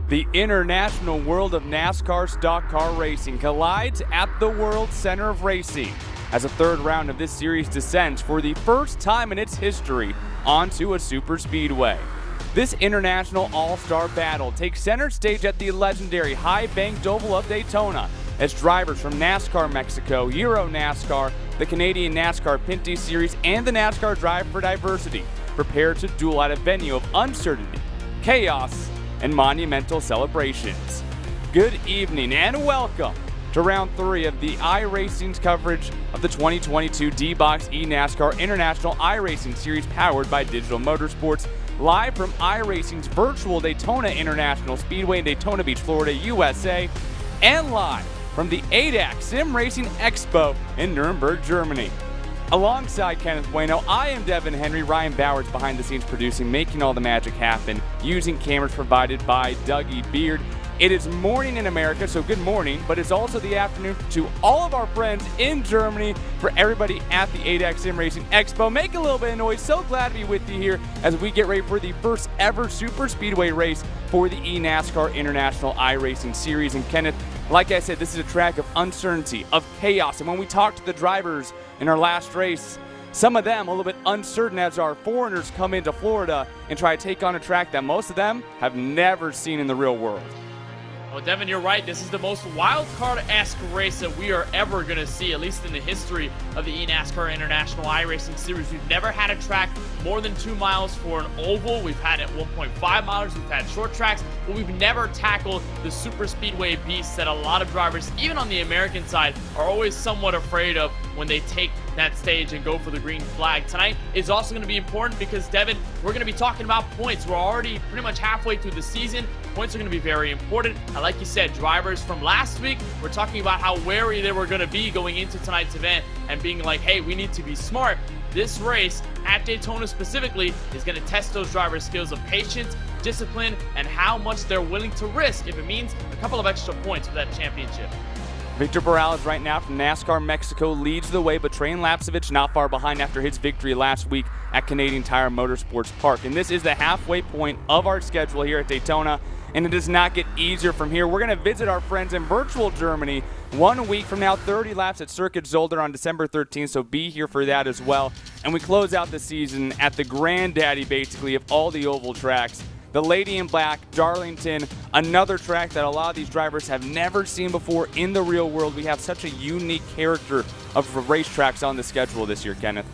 The international world of NASCAR stock car racing collides at the World Center of Racing as a third round of this series descends for the first time in its history onto a super speedway. This international all-star battle takes center stage at the legendary high-banked oval of Daytona as drivers from NASCAR Mexico, Euro NASCAR, the Canadian NASCAR Pinty Series, and the NASCAR Drive for Diversity prepare to duel at a venue of uncertainty, chaos, and monumental celebrations. Good evening and welcome to round 3 of the iRacing's coverage of the 2022 D-Box eNASCAR International iRacing Series powered by Digital Motorsports, live from iRacing's virtual Daytona International Speedway in Daytona Beach, Florida, USA, and live from the ADAC Sim Racing Expo in Nuremberg, Germany. Alongside Kenneth Bueno, I am Devin Henry. Ryan Bowers behind the scenes producing, making all the magic happen, using cameras provided by Dougie Beard. It is morning in America, so good morning, but it's also the afternoon to all of our friends in Germany, for everybody at the ADAC Sim Racing Expo. Make a little bit of noise. So glad to be with you here as we get ready for the first ever super speedway race for the eNASCAR International iRacing Series. And Kenneth, like I said, this is a track of uncertainty, of chaos. And when we talked to the drivers in our last race, some of them a little bit uncertain as our foreigners come into Florida and try to take on a track that most of them have never seen in the real world. Well, Devin, you're right. This is the most wild card-esque race that we are ever going to see, at least in the history of the eNASCAR International iRacing Series. We've never had a track more than 2 miles for an oval. We've had it 1.5 miles. We've had short tracks, but we've never tackled the super speedway beast that a lot of drivers, even on the American side, are always somewhat afraid of when they take that stage and go for the green flag. Tonight is also going to be important because, Devin, we're going to be talking about points. We're already pretty much halfway through the season. Points are going to be very important. And like you said, drivers from last week, we're talking about how wary they were going to be going into tonight's event and being like, hey, we need to be smart. This race at Daytona specifically is going to test those drivers' skills of patience, discipline, and how much they're willing to risk if it means a couple of extra points for that championship. Victor Morales right now from NASCAR Mexico leads the way, but Train Lapsevich not far behind after his victory last week at Canadian Tire Motorsports Park. And this is the halfway point of our schedule here at Daytona, and it does not get easier from here. We're going to visit our friends in virtual Germany 1 week from now, 30 laps at Circuit Zolder on December 13th, so be here for that as well. And we close out the season at the granddaddy, basically, of all the oval tracks, the Lady in Black, Darlington, another track that a lot of these drivers have never seen before in the real world. We have such a unique character of racetracks on the schedule this year, Kenneth.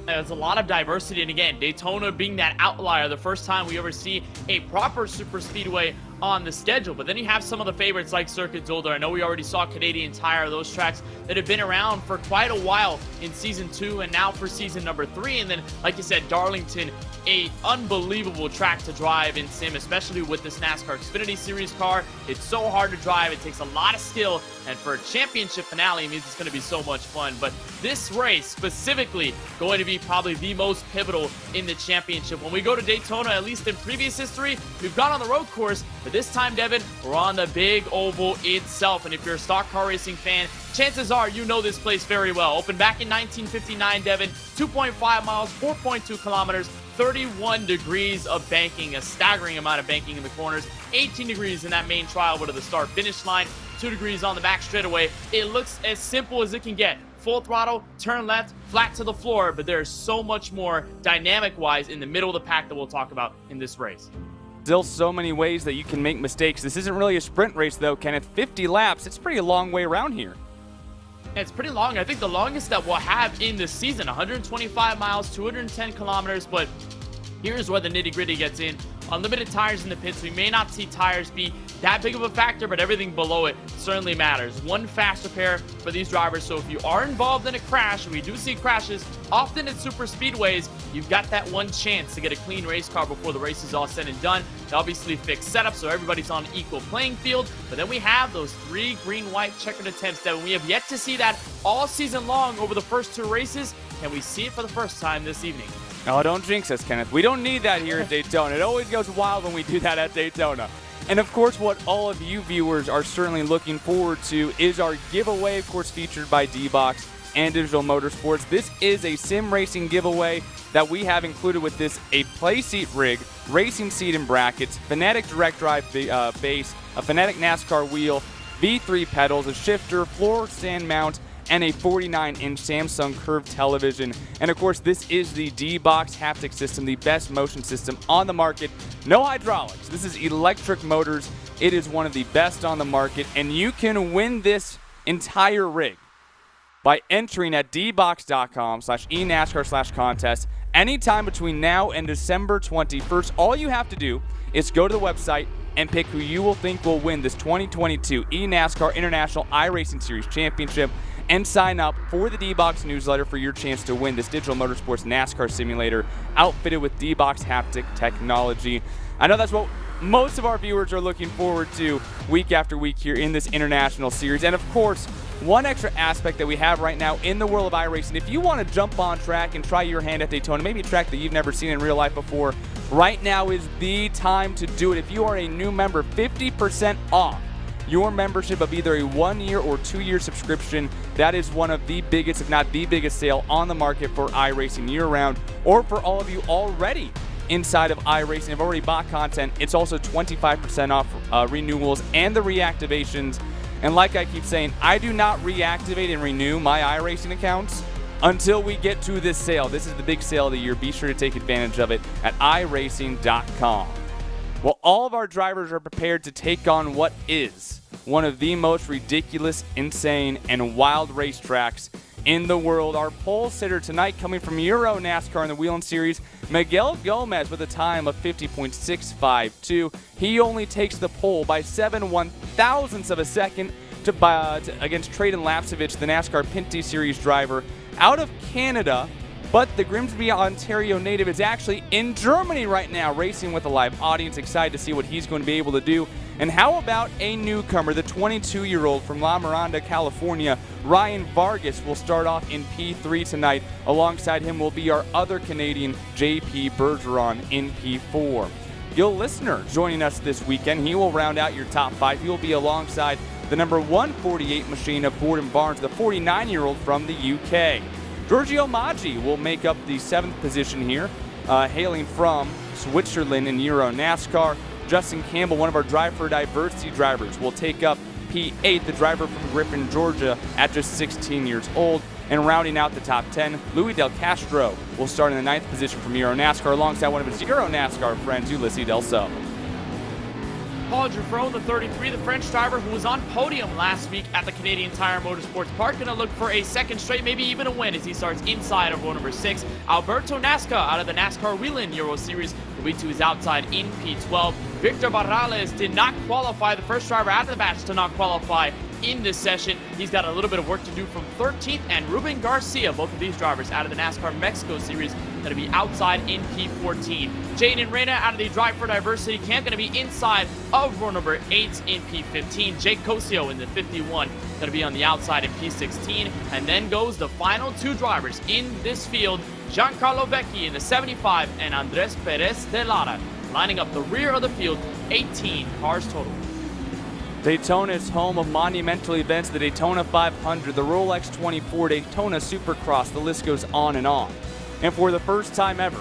There's a lot of diversity, and again, Daytona being that outlier, the first time we ever see a proper super speedway on the schedule. But then you have some of the favorites like Circuit Zolder. I know we already saw Canadian Tire, those tracks that have been around for quite a while in season 2 and now for season number 3. And then, like you said, Darlington, a unbelievable track to drive in sim, especially with this NASCAR Xfinity Series car. It's so hard to drive. It takes a lot of skill, and for a championship finale, it means it's going to be so much fun. But this race specifically going to be probably the most pivotal in the championship. When we go to Daytona, at least in previous history, we've gone on the road course, but this time, Devin, we're on the big oval itself. And if you're a stock car racing fan, chances are you know this place very well. Opened back in 1959, Devin, 2.5 miles, 4.2 kilometers, 31 degrees of banking, a staggering amount of banking in the corners, 18 degrees in that main trial to the start-finish line, 2 degrees on the back straightaway. It looks as simple as it can get. Full throttle, turn left, flat to the floor, but there's so much more dynamic-wise in the middle of the pack that we'll talk about in this race. Still so many ways that you can make mistakes. This isn't really a sprint race, though, Kenneth. 50 laps, it's pretty a long way around here. It's pretty long. I think the longest that we'll have in this season, 125 miles, 210 kilometers, but here's where the nitty-gritty gets in. Unlimited tires in the pits. We may not see tires be that big of a factor, but everything below it certainly matters. One fast repair for these drivers, so if you are involved in a crash, and we do see crashes often at super speedways, you've got that one chance to get a clean race car before the race is all said and done. They obviously fix setup so everybody's on an equal playing field, but then we have those 3 green-white checkered attempts that we have yet to see that all season long over the first 2 races, and we see it for the first time this evening. Oh, don't jinx us, Kenneth. We don't need that here at Daytona. It always goes wild when we do that at Daytona. And of course, what all of you viewers are certainly looking forward to is our giveaway, of course, featured by D-Box. and Digital Motorsports. This is a sim racing giveaway that we have included with this: a play seat rig, racing seat and brackets, Fanatic direct drive base, a Fanatic NASCAR wheel, V3 pedals, a shifter, floor stand mount, and a 49-inch Samsung curved television. And of course, this is the D-Box haptic system, the best motion system on the market. No hydraulics. This is electric motors. It is one of the best on the market, and you can win this entire rig by entering at dbox.com/eNASCAR/contest anytime between now and December 21st. All you have to do is go to the website and pick who you will think will win this 2022 eNASCAR International iRacing Series Championship, and sign up for the D-Box newsletter for your chance to win this Digital Motorsports NASCAR simulator outfitted with D-Box haptic technology. I know that's what most of our viewers are looking forward to week after week here in this international series. And of course, one extra aspect that we have right now in the world of iRacing, if you want to jump on track and try your hand at Daytona, maybe a track that you've never seen in real life before, right now is the time to do it. If you are a new member, 50% off your membership of either a 1-year or 2-year subscription. That is one of the biggest, if not the biggest, sale on the market for iRacing year-round. Or for all of you already inside of iRacing, have already bought content, it's also 25% off renewals and the reactivations. And like I keep saying, I do not reactivate and renew my iRacing accounts until we get to this sale. This is the big sale of the year. Be sure to take advantage of it at iRacing.com. Well, all of our drivers are prepared to take on what is one of the most ridiculous, insane, and wild racetracks in the world. Our pole sitter tonight, coming from Euro NASCAR in the Whelen Series, Miguel Gomez, with a time of 50.652. He only takes the pole by 7 one-thousandths of a second against Traden Lapcevich, the NASCAR Pinty Series driver out of Canada. But the Grimsby, Ontario native is actually in Germany right now, racing with a live audience. Excited to see what he's going to be able to do. And how about a newcomer, the 22-year-old from La Miranda, California, Ryan Vargas, will start off in P3 tonight. Alongside him will be our other Canadian, JP Bergeron, in P4. Gil Listener joining us this weekend. He will round out your top 5. He will be alongside the number 148 machine of Borden Barnes, the 49-year-old from the UK. Giorgio Maggi will make up the 7th position here, hailing from Switzerland in Euro NASCAR. Justin Campbell, one of our Drive for Diversity drivers, will take up P8, the driver from Griffin, Georgia, at just 16 years old. And rounding out the top 10, Louis Del Castro will start in the 9th position from Euro NASCAR alongside one of his Euro NASCAR friends, Ulisses Delso. Paul Giffron, the 33, the French driver who was on podium last week at the Canadian Tire Motorsports Park, going to look for a second straight, maybe even a win as he starts inside of row number 6. Alberto Nasca out of the NASCAR Whelen Euro Series will be to his outside in P12. Victor Barrales did not qualify, the first driver out of the batch to not qualify in this session. He's got a little bit of work to do from 13th, and Ruben Garcia, both of these drivers out of the NASCAR Mexico Series, going to be outside in P14. Jaden Reyna out of the Drive for Diversity camp, going to be inside of row number 8 in P15. Jake Cosio in the 51, going to be on the outside in P16. And then goes the final 2 drivers in this field, Giancarlo Vecchi in the 75 and Andres Perez de Lara, lining up the rear of the field, 18 cars total. Daytona is home of monumental events, the Daytona 500, the Rolex 24, Daytona Supercross, the list goes on and on. And for the first time ever,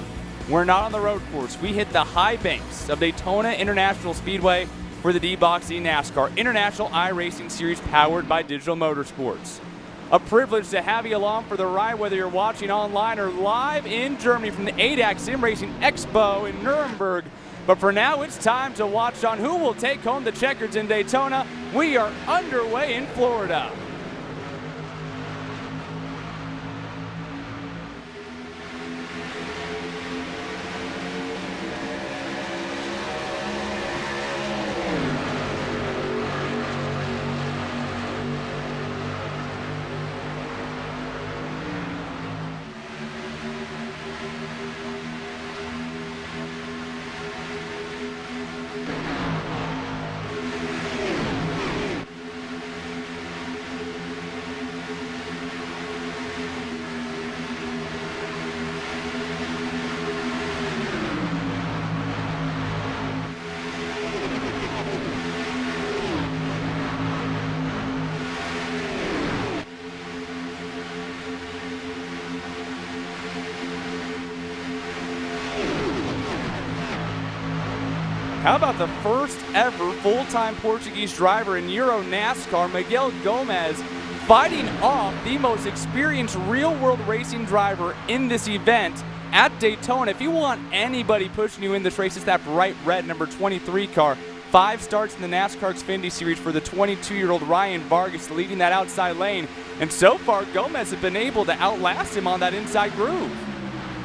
we're not on the road course. We hit the high banks of Daytona International Speedway for the D-Box eNASCAR International iRacing Series powered by Digital Motorsports. A privilege to have you along for the ride, whether you're watching online or live in Germany from the ADAC Sim Racing Expo in Nuremberg. But for now, it's time to watch on who will take home the checkers in Daytona. We are underway in Florida. How about the first ever full-time Portuguese driver in Euro NASCAR, Miguel Gomez, fighting off the most experienced real-world racing driver in this event at Daytona. If you want anybody pushing you in this race, it's that bright red number 23 car. 5 starts in the NASCAR Xfinity Series for the 22-year-old Ryan Vargas leading that outside lane. And so far, Gomez has been able to outlast him on that inside groove.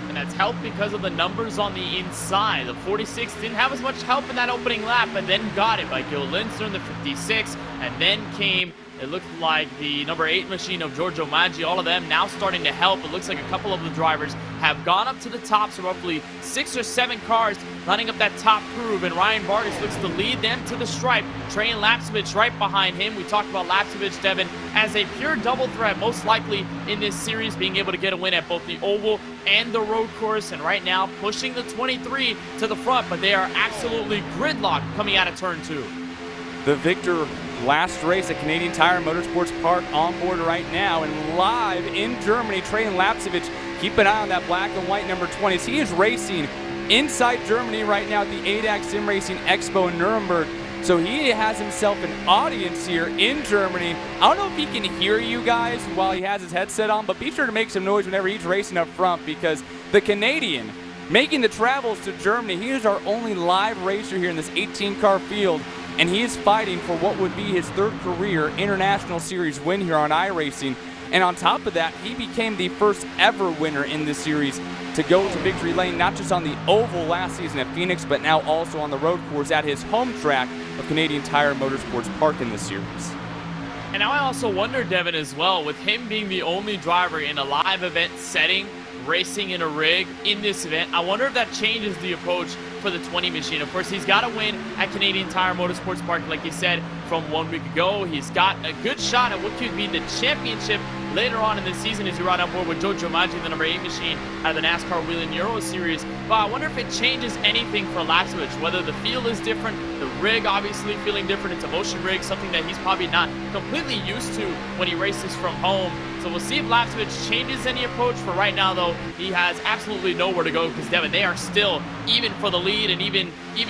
And that's helped because of the numbers on the inside. The 46 didn't have as much help in that opening lap, but then got it by Gil Linster in the 56. And then came, it looked like the number 8 machine of Giorgio Maggi, all of them now starting to help. It looks like a couple of the drivers have gone up to the top, so roughly 6 or 7 cars lining up that top groove, and Ryan Vargas looks to lead them to the stripe. Trey Lapsevich right behind him. We talked about Lapsevich, Devin, as a pure double threat, most likely in this series, being able to get a win at both the oval and the road course, and right now pushing the 23 to the front, but they are absolutely gridlocked coming out of turn 2. The victor last race at Canadian Tire Motorsports Park on board right now, and live in Germany, Trey Lapsevich. Keep an eye on that black and white number 20. He is racing inside Germany right now at the ADAC Sim Racing Expo in Nuremberg. So he has himself an audience here in Germany. I don't know if he can hear you guys while he has his headset on, but be sure to make some noise whenever he's racing up front, because the Canadian making the travels to Germany, he is our only live racer here in this 18-car field, and he is fighting for what would be his 3rd career International Series win here on iRacing. And on top of that, he became the first ever winner in this series to go to victory lane, not just on the oval last season at Phoenix, but now also on the road course at his home track of Canadian Tire Motorsports Park in this series. And now I also wonder, Devin, as well, with him being the only driver in a live event setting, racing in a rig in this event, I wonder if that changes the approach for the 20 machine. Of course, he's got a win at Canadian Tire Motorsports Park, like you said, from 1 week ago. He's got a good shot at what could be the championship later on in the season as you ride on board with Giorgio Maggi, the number 8 machine out of the NASCAR Whelen Euro Series. But I wonder if it changes anything for Lapsevich, whether the feel is different, the rig obviously feeling different. It's a motion rig, something that he's probably not completely used to when he races from home. So we'll see if Lapsevich changes any approach. For right now, though, he has absolutely nowhere to go, because, Devin, they are still even for the lead, and even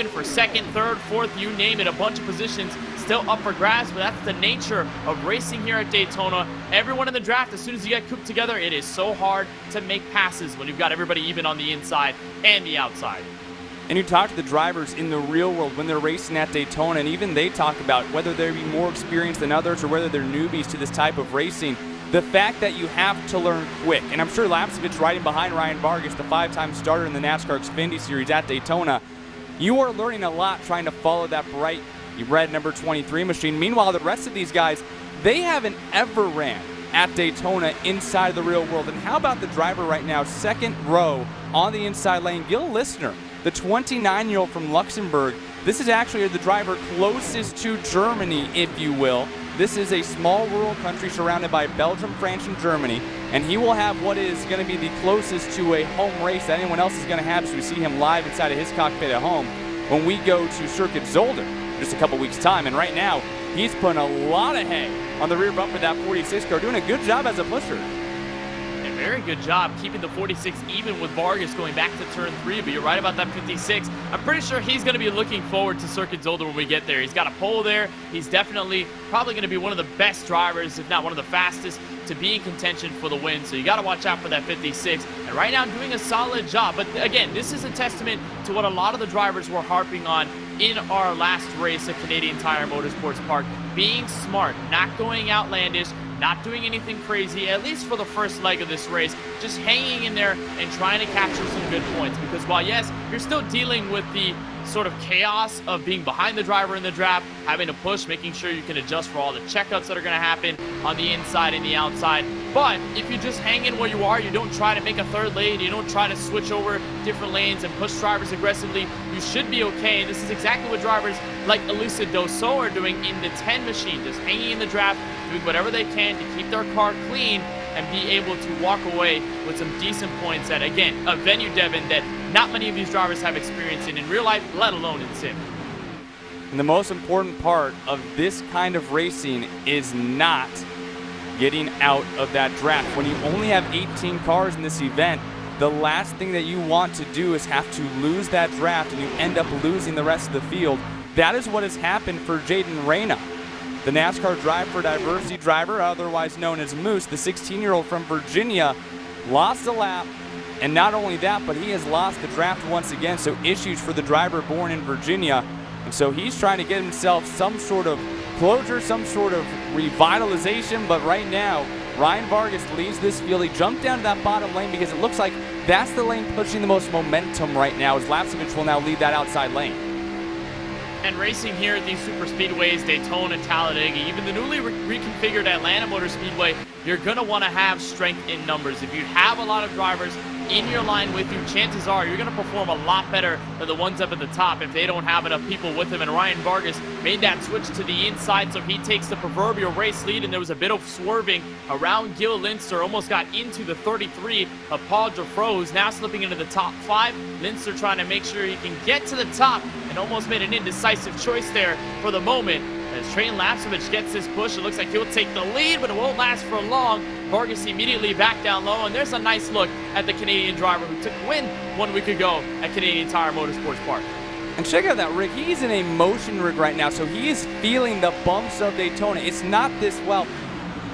for 2nd, 3rd, 4th, you name it, a bunch of positions still up for grabs. But that's the nature of racing here at Daytona. Everyone in the draft, as soon as you get cooped together, it is so hard to make passes when you've got everybody even on the inside and the outside. And you talk to the drivers in the real world when they're racing at Daytona, and even they talk about whether they're more experienced than others or whether they're newbies to this type of racing. The fact that you have to learn quick, and I'm sure Lapsevich riding behind Ryan Vargas, the 5-time starter in the NASCAR Xfinity Series at Daytona, you are learning a lot trying to follow that bright red number 23 machine. Meanwhile, the rest of these guys, they haven't ever ran at Daytona inside of the real world. And how about the driver right now, 2nd row on the inside lane, Gil Linster, the 29-year-old from Luxembourg. This is actually the driver closest to Germany, if you will. This is a small rural country surrounded by Belgium, France, and Germany, and he will have what is going to be the closest to a home race that anyone else is going to have, as we see him live inside of his cockpit at home when we go to Circuit Zolder in just a couple weeks' time. And right now, he's putting a lot of hay on the rear bumper of that 46 car, doing a good job as a pusher. Very good job keeping the 46 even with Vargas going back to turn 3, but you're right about that 56. I'm pretty sure he's going to be looking forward to Circuit Zolder when we get there. He's got a pole there. He's definitely probably going to be one of the best drivers, if not one of the fastest, to be in contention for the win. So you got to watch out for that 56. And right now doing a solid job. But again, this is a testament to what a lot of the drivers were harping on in our last race at Canadian Tire Motorsports Park. Being smart, not going outlandish, not doing anything crazy, at least for the first leg of this race, just hanging in there and trying to capture some good points. Because while, yes, you're still dealing with the sort of chaos of being behind the driver in the draft, having to push, making sure you can adjust for all the checkups that are going to happen on the inside and the outside. But if you just hang in where you are, you don't try to make a 3rd lane, you don't try to switch over different lanes and push drivers aggressively, you should be okay. And this is exactly what drivers like Elisa Dosso are doing in the 10 machine, just hanging in the draft, doing whatever they can to keep their car clean and be able to walk away with some decent points at, again, a venue, Devin, that not many of these drivers have experience in real life, let alone in sim. And the most important part of this kind of racing is not getting out of that draft. When you only have 18 cars in this event, the last thing that you want to do is have to lose that draft and you end up losing the rest of the field. That is what has happened for Jaden Reyna, the NASCAR Drive for Diversity driver, otherwise known as Moose, the 16-year-old from Virginia, lost a lap. And not only that, but he has lost the draft once again, so issues for the driver born in Virginia. And so he's trying to get himself some sort of closure, some sort of revitalization. But right now, Ryan Vargas leads this field. He jumped down to that bottom lane because it looks like that's the lane pushing the most momentum right now, as Lapcevich will now lead that outside lane. And racing here at these super speedways, Daytona, Talladega, even the newly reconfigured Atlanta Motor Speedway, you're going to want to have strength in numbers. If you have a lot of drivers in your line with you, chances are you're going to perform a lot better than the ones up at the top if they don't have enough people with them. And Ryan Vargas made that switch to the inside, so he takes the proverbial race lead, and there was a bit of swerving around Gil Linster, almost got into the 33 of Paul Giuffreau, who's now slipping into the top 5. Linster trying to make sure he can get to the top and almost made an indecisive choice there for the moment. As Train Lapcevich gets this push, it looks like he'll take the lead, but it won't last for long. Vargas immediately back down low, and there's a nice look at the Canadian driver who took win 1 week ago at Canadian Tire Motorsports Park. And check out that rig. He's in a motion rig right now, so he is feeling the bumps of Daytona. It's not this, well,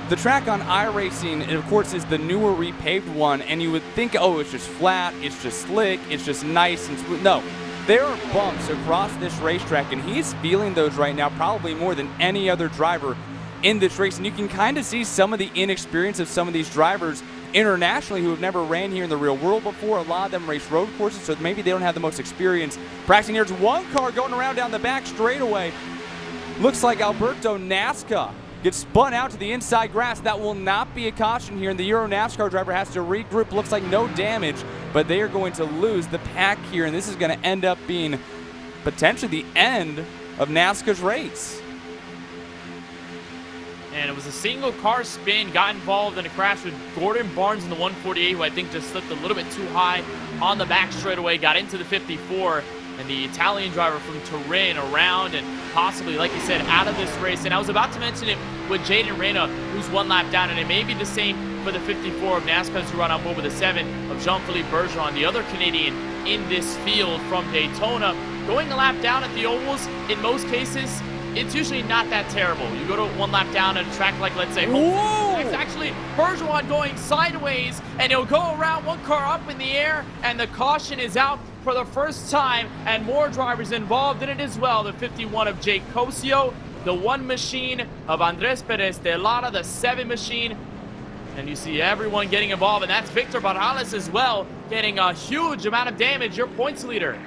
the track on iRacing, of course, is the newer repaved one, and you would think, oh, it's just flat, it's just slick, it's just nice and smooth. No. There are bumps across this racetrack, and he's feeling those right now probably more than any other driver in this race. And you can kind of see some of the inexperience of some of these drivers internationally who have never ran here in the real world before. A lot of them race road courses, so maybe they don't have the most experience practicing. There's one car going around down the back straightaway. Looks like Alberto Nasca gets spun out to the inside grass. That will not be a caution here, and the Euro NASCAR driver has to regroup. Looks like no damage, but they are going to lose the pack here, and this is going to end up being potentially the end of NASCAR's race. And it was a single car spin, got involved in a crash with Gordon Barnes in the 148, who I think just slipped a little bit too high on the back straightaway, got into the 54. And the Italian driver from Turin around and possibly, like you said, out of this race. And I was about to mention it with Jaden Reyna, who's 1 lap down, and it may be the same for the 54 of NASCAR's run on board with the 7 of Jean-Philippe Bergeron, the other Canadian in this field from Daytona. Going a lap down at the ovals, in most cases, it's usually not that terrible. You go to 1 lap down at a track like, let's say, it's actually Bergeron going sideways, and he'll go around, 1 car up in the air, and the caution is out for the first time, and more drivers involved in it as well. The 51 of Jake Cosio, the 1 machine of Andres Perez de Lara, the 7 machine, and you see everyone getting involved, and that's Victor Barrales as well, getting a huge amount of damage, your points leader.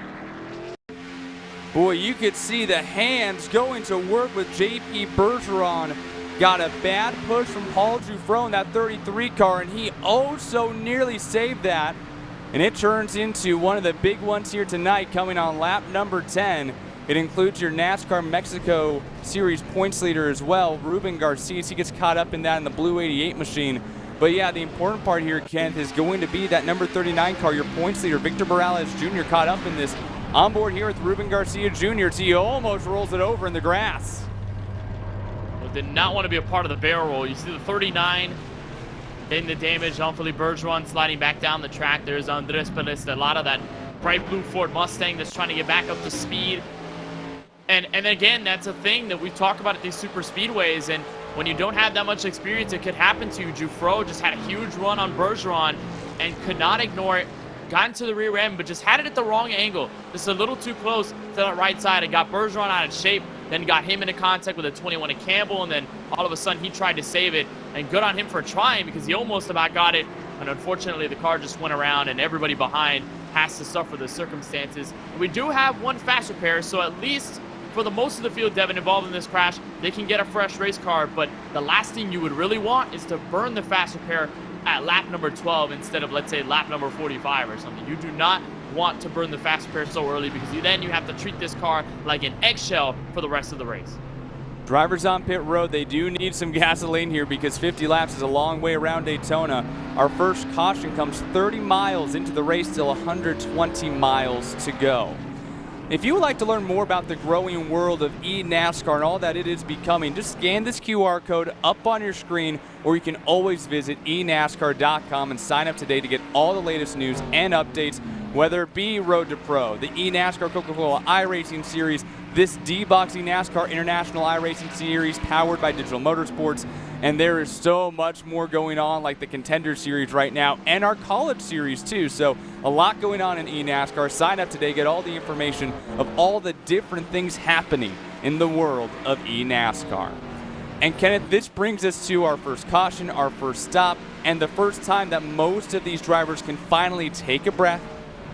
Boy, you could see the hands going to work with JP Bergeron. Got a bad push from Paul Giuffreau in that 33 car, and he oh so nearly saved that. And it turns into one of the big ones here tonight, coming on lap number 10. It includes your NASCAR Mexico Series points leader as well, Ruben Garcia. He gets caught up in that in the blue 88 machine. But yeah, the important part here, Kent, is going to be that number 39 car, your points leader, Victor Barrales Jr., caught up in this. On board here with Ruben Garcia Jr. as he almost rolls it over in the grass. Well, did not want to be a part of the barrel roll. You see the 39 getting the damage. Jean-Philippe Bergeron sliding back down the track. There's Andres Perez de Lara, that bright blue Ford Mustang that's trying to get back up to speed. And again, that's a thing that we talk about at these super speedways. And when you don't have that much experience, it could happen to you. Giuffreau just had a huge run on Bergeron and could not ignore it. Got into the rear end, but just had it at the wrong angle. Just a little too close to that right side and got Bergeron out of shape. Then got him into contact with a 21 at Campbell, and then all of a sudden he tried to save it. And good on him for trying, because he almost about got it. And unfortunately, the car just went around, and everybody behind has to suffer the circumstances. And we do have 1 fast repair, so at least for the most of the field, Devin, involved in this crash, they can get a fresh race car. But the last thing you would really want is to burn the fast repair at lap number 12 instead of, let's say, lap number 45 or something. You do not want to burn the fast repair so early, because then you have to treat this car like an eggshell for the rest of the race. Drivers on pit road, they do need some gasoline here, because 50 laps is a long way around Daytona. Our first caution comes 30 miles into the race, still 120 miles to go. If you would like to learn more about the growing world of eNASCAR and all that it is becoming, just scan this QR code up on your screen, or you can always visit eNASCAR.com and sign up today to get all the latest news and updates, whether it be Road to Pro, the eNASCAR Coca-Cola iRacing Series, this D-Boxing NASCAR International iRacing Series powered by Digital Motorsports, and there is so much more going on, like the Contender Series right now and our College Series too. So a lot going on in eNASCAR. Sign up today, get all the information of all the different things happening in the world of eNASCAR. And Kenneth, this brings us to our first caution, our first stop, and the first time that most of these drivers can finally take a breath,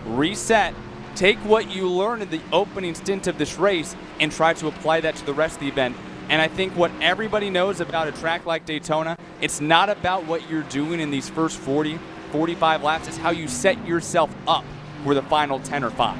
reset, take what you learned in the opening stint of this race and try to apply that to the rest of the event. And I think what everybody knows about a track like Daytona, it's not about what you're doing in these first 40, 45 laps. It's how you set yourself up for the final 10 or 5.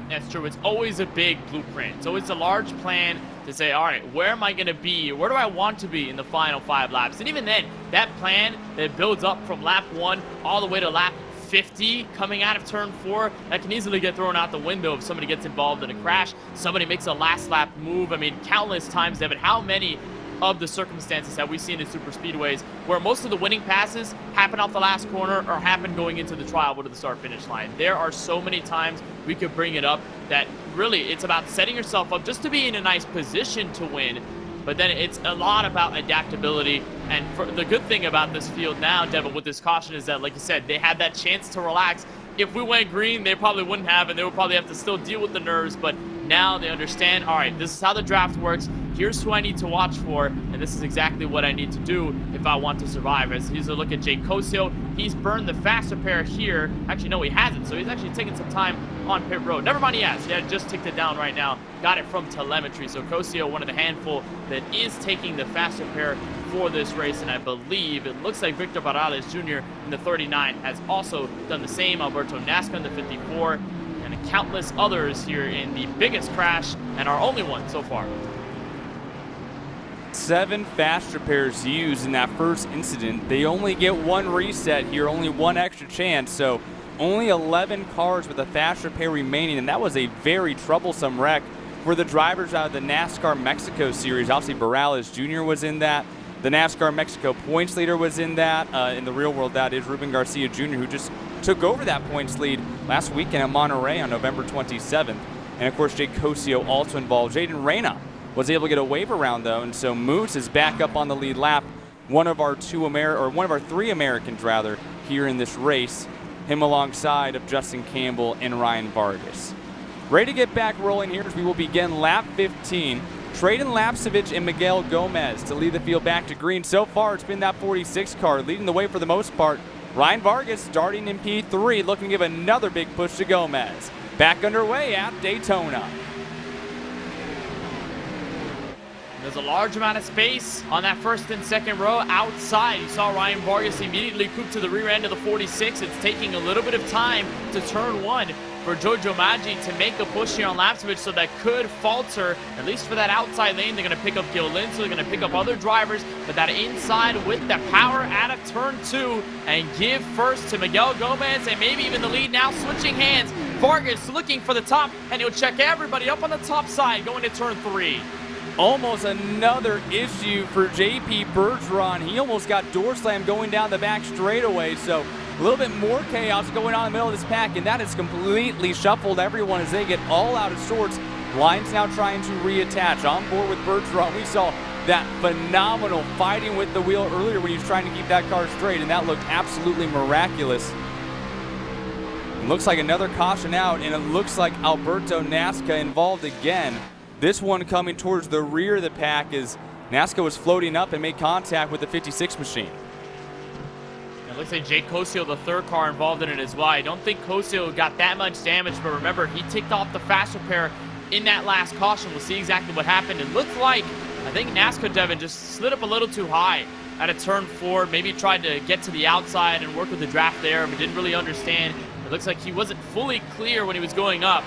That's true. It's always a big blueprint. It's always a large plan to say, all right, where am I going to be? Where do I want to be in the final 5 laps? And even then, that plan that builds up from lap 1 all the way to lap 50 coming out of turn 4, that can easily get thrown out the window if somebody gets involved in a crash, somebody makes a last lap move. I mean, countless times, Devin, how many of the circumstances have we seen in super speedways where most of the winning passes happen off the last corner or happen going into the trial to the start finish line? There are so many times we could bring it up that really it's about setting yourself up just to be in a nice position to win. But then it's a lot about adaptability. And the good thing about this field now, Devin, with this caution is that, like you said, they had that chance to relax. If we went green, they probably wouldn't have, and they would probably have to still deal with the nerves. But now they understand, all right, this is how the draft works. Here's who I need to watch for, and this is exactly what I need to do if I want to survive. As here's a look at Jake Cosio. He's burned the faster pair here. Actually, no, he hasn't. So he's actually taking some time on pit road. Never mind, he has. He had just ticked it down right now. Got it from telemetry. So Cosio, one of the handful that is taking the faster pair for this race, and I believe it looks like Victor Barales Jr. in the 39 has also done the same. Alberto Nasca in the 54, and countless others here in the biggest crash and our only one so far. 7 faster pairs used in that first incident. They only get 1 reset here, only 1 extra chance, so only 11 cars with a faster pair remaining, and that was a very troublesome wreck for the drivers out of the NASCAR Mexico Series. Obviously, Barales Jr. was in that. The NASCAR Mexico points leader was in that. In the real world, that is Ruben Garcia Jr., who just took over that points lead last weekend at Monterey on November 27th. And, of course, Jake Cosio also involved. Jaden Reyna was able to get a wave around, though, and so Moose is back up on the lead lap. One of our 3 Americans, rather, here in this race. Him alongside of Justin Campbell and Ryan Vargas. Ready to get back rolling here as we will begin lap 15. Traden Lapcevich and Miguel Gomez to lead the field back to green. So far, it's been that 46 car leading the way for the most part. Ryan Vargas starting in P3, looking to give another big push to Gomez. Back underway at Daytona. There's a large amount of space on that first and second row outside. You saw Ryan Vargas immediately coop to the rear end of the 46. It's taking a little bit of time to turn 1 for Jojo Maggi to make a push here on Lapcevich, so that could falter, at least for that outside lane. They're going to pick up Gil Lynn, so they're going to pick up other drivers, but that inside with the power out of turn 2 and give first to Miguel Gomez and maybe even the lead now switching hands. Vargas looking for the top, and he'll check everybody up on the top side going to turn 3. Almost another issue for JP Bergeron. He almost got door slammed going down the back straightaway, so a little bit more chaos going on in the middle of this pack, and that has completely shuffled everyone as they get all out of sorts. Lions now trying to reattach. On board with Bergeron, we saw that phenomenal fighting with the wheel earlier when he was trying to keep that car straight, and that looked absolutely miraculous. It looks like another caution out, and it looks like Alberto Nasca involved again. This one coming towards the rear of the pack as Nasca was floating up and made contact with the 56 machine. It looks like Jake Cosio, the 3rd car, involved in it as well. I don't think Cosio got that much damage, but remember, he ticked off the faster pair in that last caution. We'll see exactly what happened. It looked like, I think NASCAR Devin just slid up a little too high at a turn 4, maybe tried to get to the outside and work with the draft there, but didn't really understand. It looks like he wasn't fully clear when he was going up.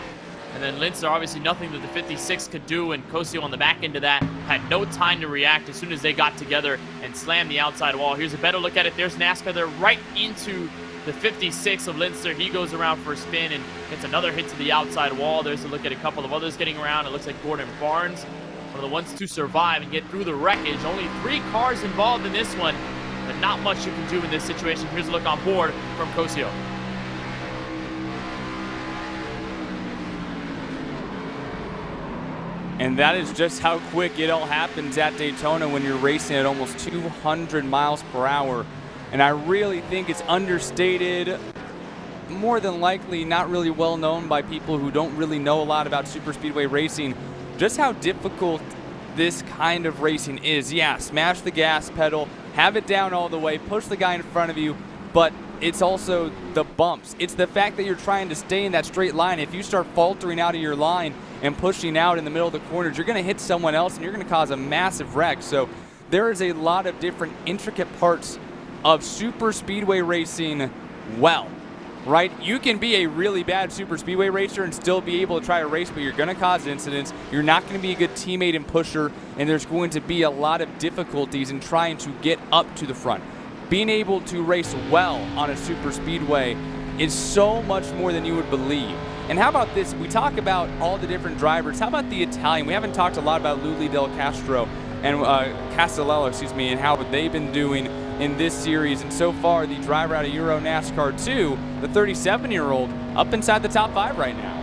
And then Linster, obviously nothing that the 56 could do, and Cosio on the back end of that had no time to react as soon as they got together and slammed the outside wall. Here's a better look at it. There's NASCAR there right into the 56 of Linster. He goes around for a spin and gets another hit to the outside wall. There's a look at a couple of others getting around. It looks like Gordon Barnes, one of the ones to survive and get through the wreckage. Only 3 cars involved in this one, but not much you can do in this situation. Here's a look on board from Cosio. And that is just how quick it all happens at Daytona when you're racing at almost 200 miles per hour. And I really think it's understated, more than likely not really well known by people who don't really know a lot about super speedway racing, just how difficult this kind of racing is. Yeah, smash the gas pedal, have it down all the way, push the guy in front of you, but it's also the bumps. It's the fact that you're trying to stay in that straight line. If you start faltering out of your line and pushing out in the middle of the corners, you're going to hit someone else and you're going to cause a massive wreck. So there is a lot of different intricate parts of super speedway racing. Well, right? You can be a really bad super speedway racer and still be able to try a race, but you're going to cause incidents. You're not going to be a good teammate and pusher, and there's going to be a lot of difficulties in trying to get up to the front. Being able to race well on a super speedway is so much more than you would believe. And how about this? We talk about all the different drivers. How about the Italian? We haven't talked a lot about Luli Del Castro and Castellello, and how they've been doing in this series. And so far, the driver out of Euro NASCAR 2, the 37-year-old, up inside the top 5 right now.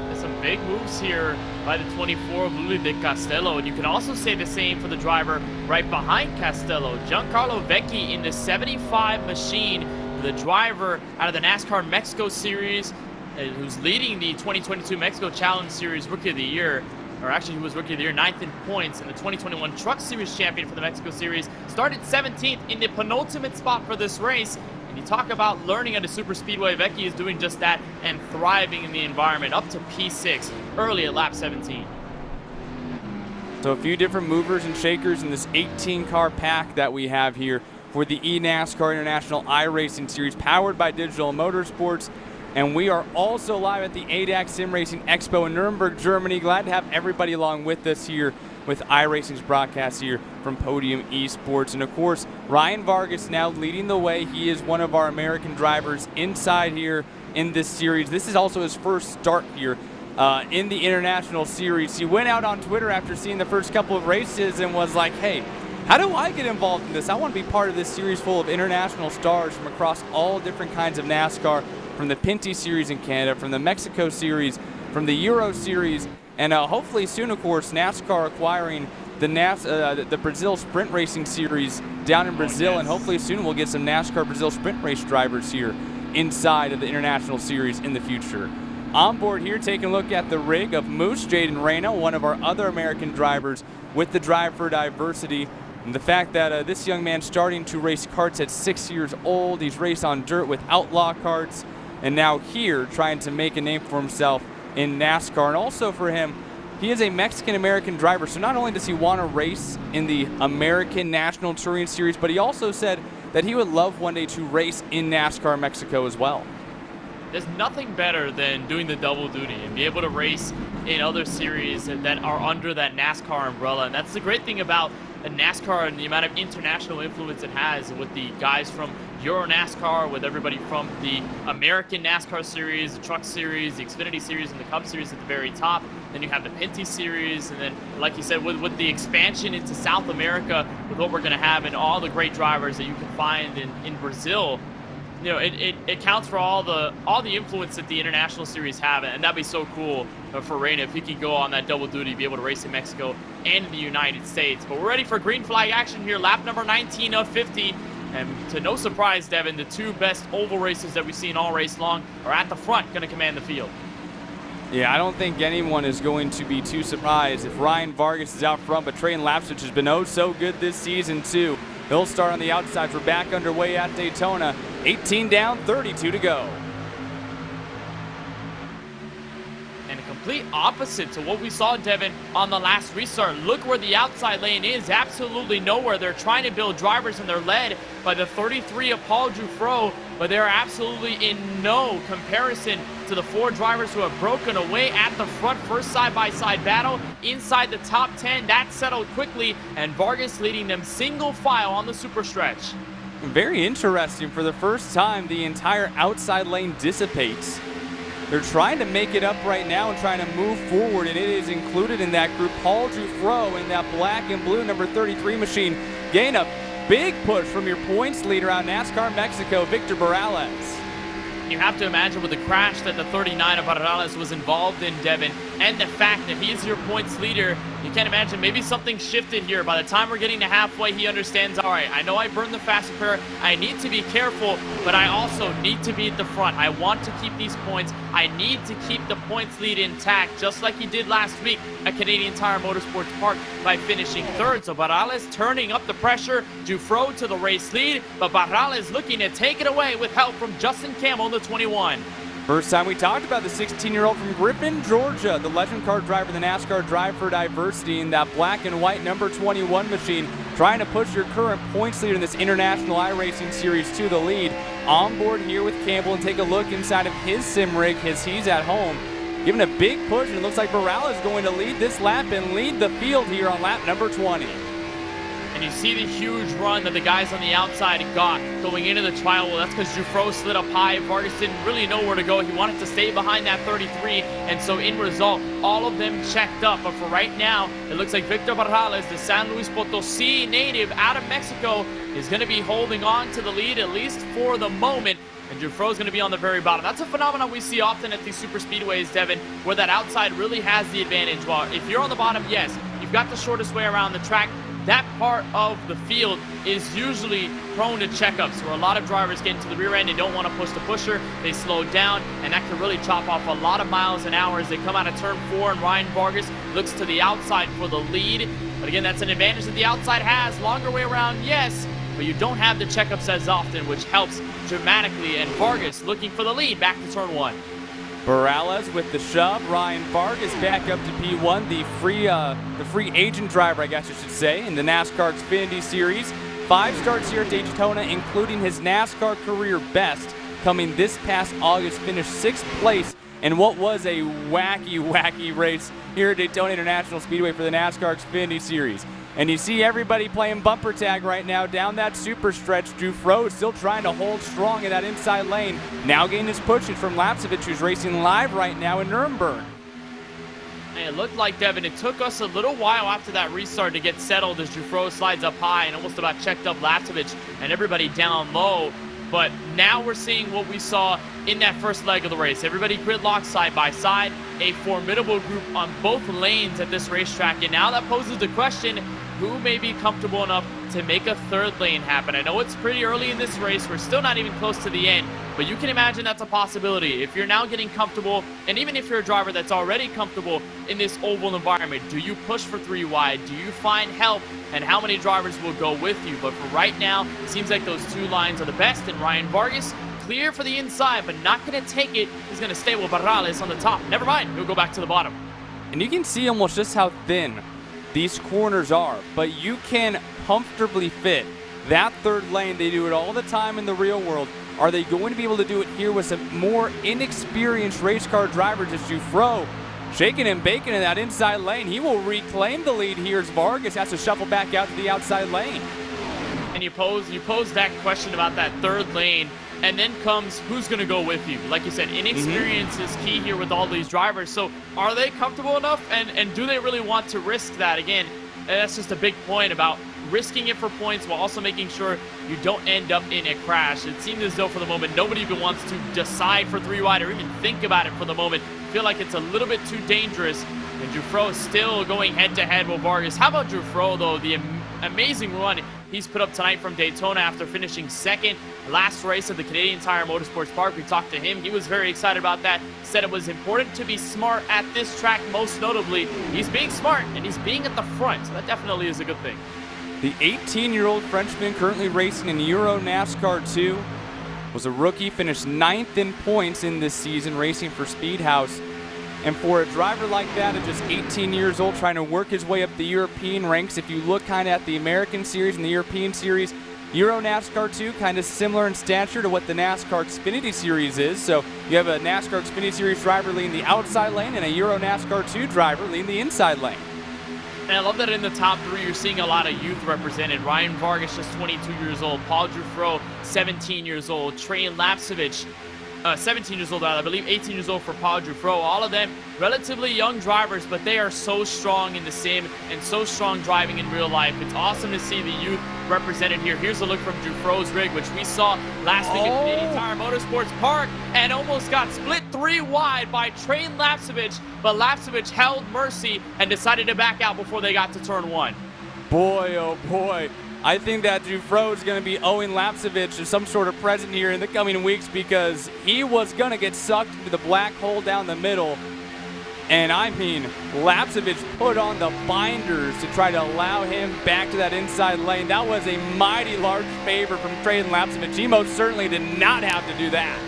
There's some big moves here by the 24 of Luli Del Castello, and you can also say the same for the driver right behind Castello, Giancarlo Vecchi in the 75 machine, the driver out of the NASCAR Mexico Series, who's leading the 2022 Mexico Challenge Series Rookie of the Year. Or actually, he was Rookie of the Year, 9th in points, and the 2021 Truck Series champion for the Mexico Series. Started 17th in the penultimate spot for this race. And you talk about learning at a super speedway, Vecchi is doing just that and thriving in the environment, up to P6 early at lap 17. So a few different movers and shakers in this 18-car pack that we have here for the eNASCAR International iRacing Series, powered by Digital Motorsports. And we are also live at the ADAC Sim Racing Expo in Nuremberg, Germany. Glad to have everybody along with us here with iRacing's broadcast here from Podium Esports. And of course, Ryan Vargas now leading the way. He is one of our American drivers inside here in this series. This is also his first start here in the International Series. He went out on Twitter after seeing the first couple of races and was like, hey, how do I get involved in this? I want to be part of this series full of international stars from across all different kinds of NASCAR, from the Pinty Series in Canada, from the Mexico Series, from the Euro Series, and hopefully soon, of course, NASCAR acquiring the Brazil Sprint Racing Series down in Brazil, yes. And hopefully soon we'll get some NASCAR Brazil Sprint Race drivers here inside of the International Series in the future. On board here, taking a look at the rig of Moose Jaden Reyna, one of our other American drivers with the Drive for Diversity. And the fact that this young man starting to race karts at 6 years old, he's raced on dirt with outlaw karts, and now here trying to make a name for himself in NASCAR. And also for him, he is a Mexican-American driver, so not only does he want to race in the American National Touring Series, but he also said that he would love one day to race in NASCAR Mexico as well. There's nothing better than doing the double duty and be able to race in other series that are under that NASCAR umbrella. And that's the great thing about NASCAR and the amount of international influence it has with the guys from Euro NASCAR, with everybody from the American NASCAR Series, the Truck Series, the Xfinity Series, and the Cup Series at the very top. Then you have the Pinty Series, and then, like you said, with the expansion into South America, with what we're going to have and all the great drivers that you can find in Brazil, you know, it counts for all the influence that the International Series have, and that'd be so cool for Reyna if he could go on that double duty, be able to race in Mexico and in the United States. But we're ready for green flag action here, lap number 19 of 50. And to no surprise, Devin, the 2 best oval races that we've seen all race long are at the front, going to command the field. Yeah, I don't think anyone is going to be too surprised if Ryan Vargas is out front, but Trey Lapsich has been oh so good this season too. He'll start on the outside. We're back underway at Daytona. 18 down, 32 to go. And a complete opposite to what we saw, Devin, on the last restart. Look where the outside lane is. Absolutely nowhere. They're trying to build drivers, and they're led by the 33 of Paul Jufro, but they're absolutely in no comparison to the 4 drivers who have broken away at the front. First side-by-side battle inside the top 10. That settled quickly, and Vargas leading them single file on the super stretch. Very interesting. For the first time, the entire outside lane dissipates. They're trying to make it up right now and trying to move forward, and it is included in that group. Paul Dufresne in that black and blue number 33 machine gain a big push from your points leader out NASCAR Mexico, Victor Morales. You have to imagine with the crash that the 39 of Morales was involved in, Devin, and the fact that he's your points leader, you can't imagine maybe something shifted here. By the time we're getting to halfway, he understands, all right, I know I burned the fast repair. I need to be careful, but I also need to be at the front. I want to keep these points. I need to keep the points lead intact, just like he did last week at Canadian Tire Motorsports Park by finishing third. So Morales turning up the pressure, Dufresne to the race lead, but Morales looking to take it away with help from Justin Campbell in the 21. First time we talked about the 16-year-old from Griffin, Georgia, the legend car driver, the NASCAR Drive for Diversity in that black and white number 21 machine, trying to push your current points leader in this International iRacing Series to the lead. On board here with Campbell, and take a look inside of his sim rig as he's at home. Giving a big push, and it looks like Morales is going to lead this lap and lead the field here on lap number 20. And you see the huge run that the guys on the outside got going into the trial. Well, that's because Dufresne slid up high. Vargas didn't really know where to go. He wanted to stay behind that 33. And so in result, all of them checked up. But for right now, it looks like Victor Morales, the San Luis Potosi native out of Mexico, is going to be holding on to the lead, at least for the moment. And Dufresne's going to be on the very bottom. That's a phenomenon we see often at these super speedways, Devin, where that outside really has the advantage. Well, if you're on the bottom, yes, you've got the shortest way around the track. That part of the field is usually prone to checkups, where a lot of drivers get into the rear end and don't want to push the pusher. They slow down, and that can really chop off a lot of miles an hour as they come out of turn 4, and Ryan Vargas looks to the outside for the lead. But again, that's an advantage that the outside has. Longer way around, yes, but you don't have the checkups as often, which helps dramatically. And Vargas looking for the lead back to turn 1. Morales with the shove. Ryan Vargas back up to P1, the free agent driver, I guess I should say, in the NASCAR Xfinity Series. 5 starts here at Daytona, including his NASCAR career best, coming this past August, finished 6th place in what was a wacky race here at Daytona International Speedway for the NASCAR Xfinity Series. And you see everybody playing bumper tag right now down that super stretch. Dufresne still trying to hold strong in that inside lane. Now getting his pushes from Lapsevich, who's racing live right now in Nuremberg. And it looked like, Devin, it took us a little while after that restart to get settled as Dufresne slides up high and almost about checked up Lapsevich and everybody down low. But now we're seeing what we saw in that first leg of the race. Everybody gridlocked side by side, a formidable group on both lanes at this racetrack. And now that poses the question, who may be comfortable enough to make a third lane happen? I know it's pretty early in this race. We're still not even close to the end, but you can imagine that's a possibility. If you're now getting comfortable, and even if you're a driver that's already comfortable in this oval environment, do you push for 3 wide? Do you find help? And how many drivers will go with you? But for right now, it seems like those 2 lines are the best. And Ryan Vargas, clear for the inside, but not going to take it. He's going to stay with Morales on the top. Never mind, he'll go back to the bottom. And you can see almost just how thin these corners are, but you can comfortably fit that third lane. They do it all the time in the real world. Are they going to be able to do it here with some more inexperienced race car drivers? As Dufresne shaking and baking in that inside lane. He will reclaim the lead here as Vargas has to shuffle back out to the outside lane. And you pose that question about that third lane, and then comes who's going to go with you. Like you said, inexperience is key here with all these drivers. So are they comfortable enough, and do they really want to risk that? Again, that's just a big point about risking it for points while also making sure you don't end up in a crash. It seems as though for the moment nobody even wants to decide for 3 wide or even think about it for the moment. I feel like it's a little bit too dangerous. And Dufresne still going head-to-head with Vargas. How about Dufresne, though? The amazing run he's put up tonight from Daytona after finishing 2nd last race at the Canadian Tire Motorsports Park. We talked to him. He was very excited about that. Said it was important to be smart at this track. Most notably, he's being smart and he's being at the front. So that definitely is a good thing. The 18-year-old Frenchman currently racing in Euro NASCAR 2 was a rookie, finished 9th in points in this season racing for Speedhouse. And for a driver like that, at just 18 years old, trying to work his way up the European ranks, if you look kind of at the American Series and the European Series, Euro NASCAR 2 kind of similar in stature to what the NASCAR Xfinity Series is. So you have a NASCAR Xfinity Series driver leading the outside lane and a Euro NASCAR 2 driver leading the inside lane. And I love that in the top three, you're seeing a lot of youth represented. Ryan Vargas, just 22 years old. Paul Giuffreau, 17 years old. Trey Lapcevich, 17 years old, I believe 18 years old for Paul Giuffreau. All of them relatively young drivers, but they are so strong in the sim and so strong driving in real life. It's awesome to see the youth represented here. Here's a look from Giuffreau's rig, which we saw last week at Canadian Tire Motorsports Park, and almost got split 3 wide by Trey Lapcevich, but Lapcevich held mercy and decided to back out before they got to turn 1. Boy, oh boy. I think that Giuffreau is going to be owing Lapcevich some sort of present here in the coming weeks, because he was going to get sucked into the black hole down the middle. And I mean, Lapcevich put on the binders to try to allow him back to that inside lane. That was a mighty large favor from Trey Lapcevich. He most certainly did not have to do that.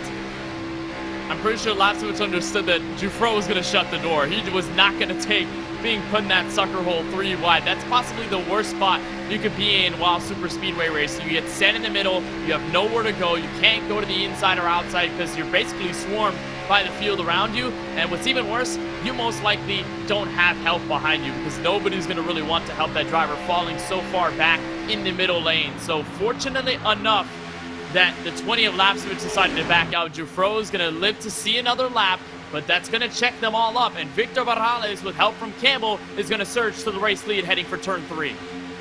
I'm pretty sure Lapcevich understood that Giuffreau was going to shut the door. He was not going to take being put in that sucker hole 3 wide. That's possibly the worst spot you could be in while super speedway racing. You get set in the middle, you have nowhere to go, you can't go to the inside or outside because you're basically swarmed by the field around you. And what's even worse, you most likely don't have help behind you, because nobody's going to really want to help that driver falling so far back in the middle lane. So fortunately enough that the 20 of Lapcevich decided to back out. Giuffreau is going to live to see another lap, but that's going to check them all up. And Victor Barrales, with help from Campbell, is going to surge to the race lead heading for turn 3.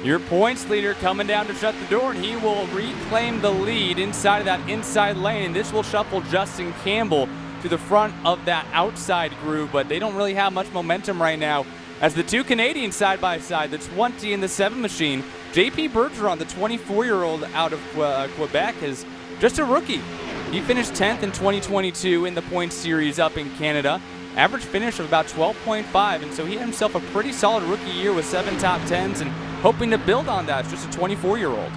Your points leader coming down to shut the door, and he will reclaim the lead inside of that inside lane. This will shuffle Justin Campbell to the front of that outside group, but they don't really have much momentum right now as the two Canadians side by side, the 20 and the 7 machine. JP Bergeron, the 24-year-old out of Quebec, is just a rookie. He finished 10th in 2022 in the points series up in Canada. Average finish of about 12.5, and so he had himself a pretty solid rookie year with 7 top 10s and hoping to build on that. It's just a 24-year-old.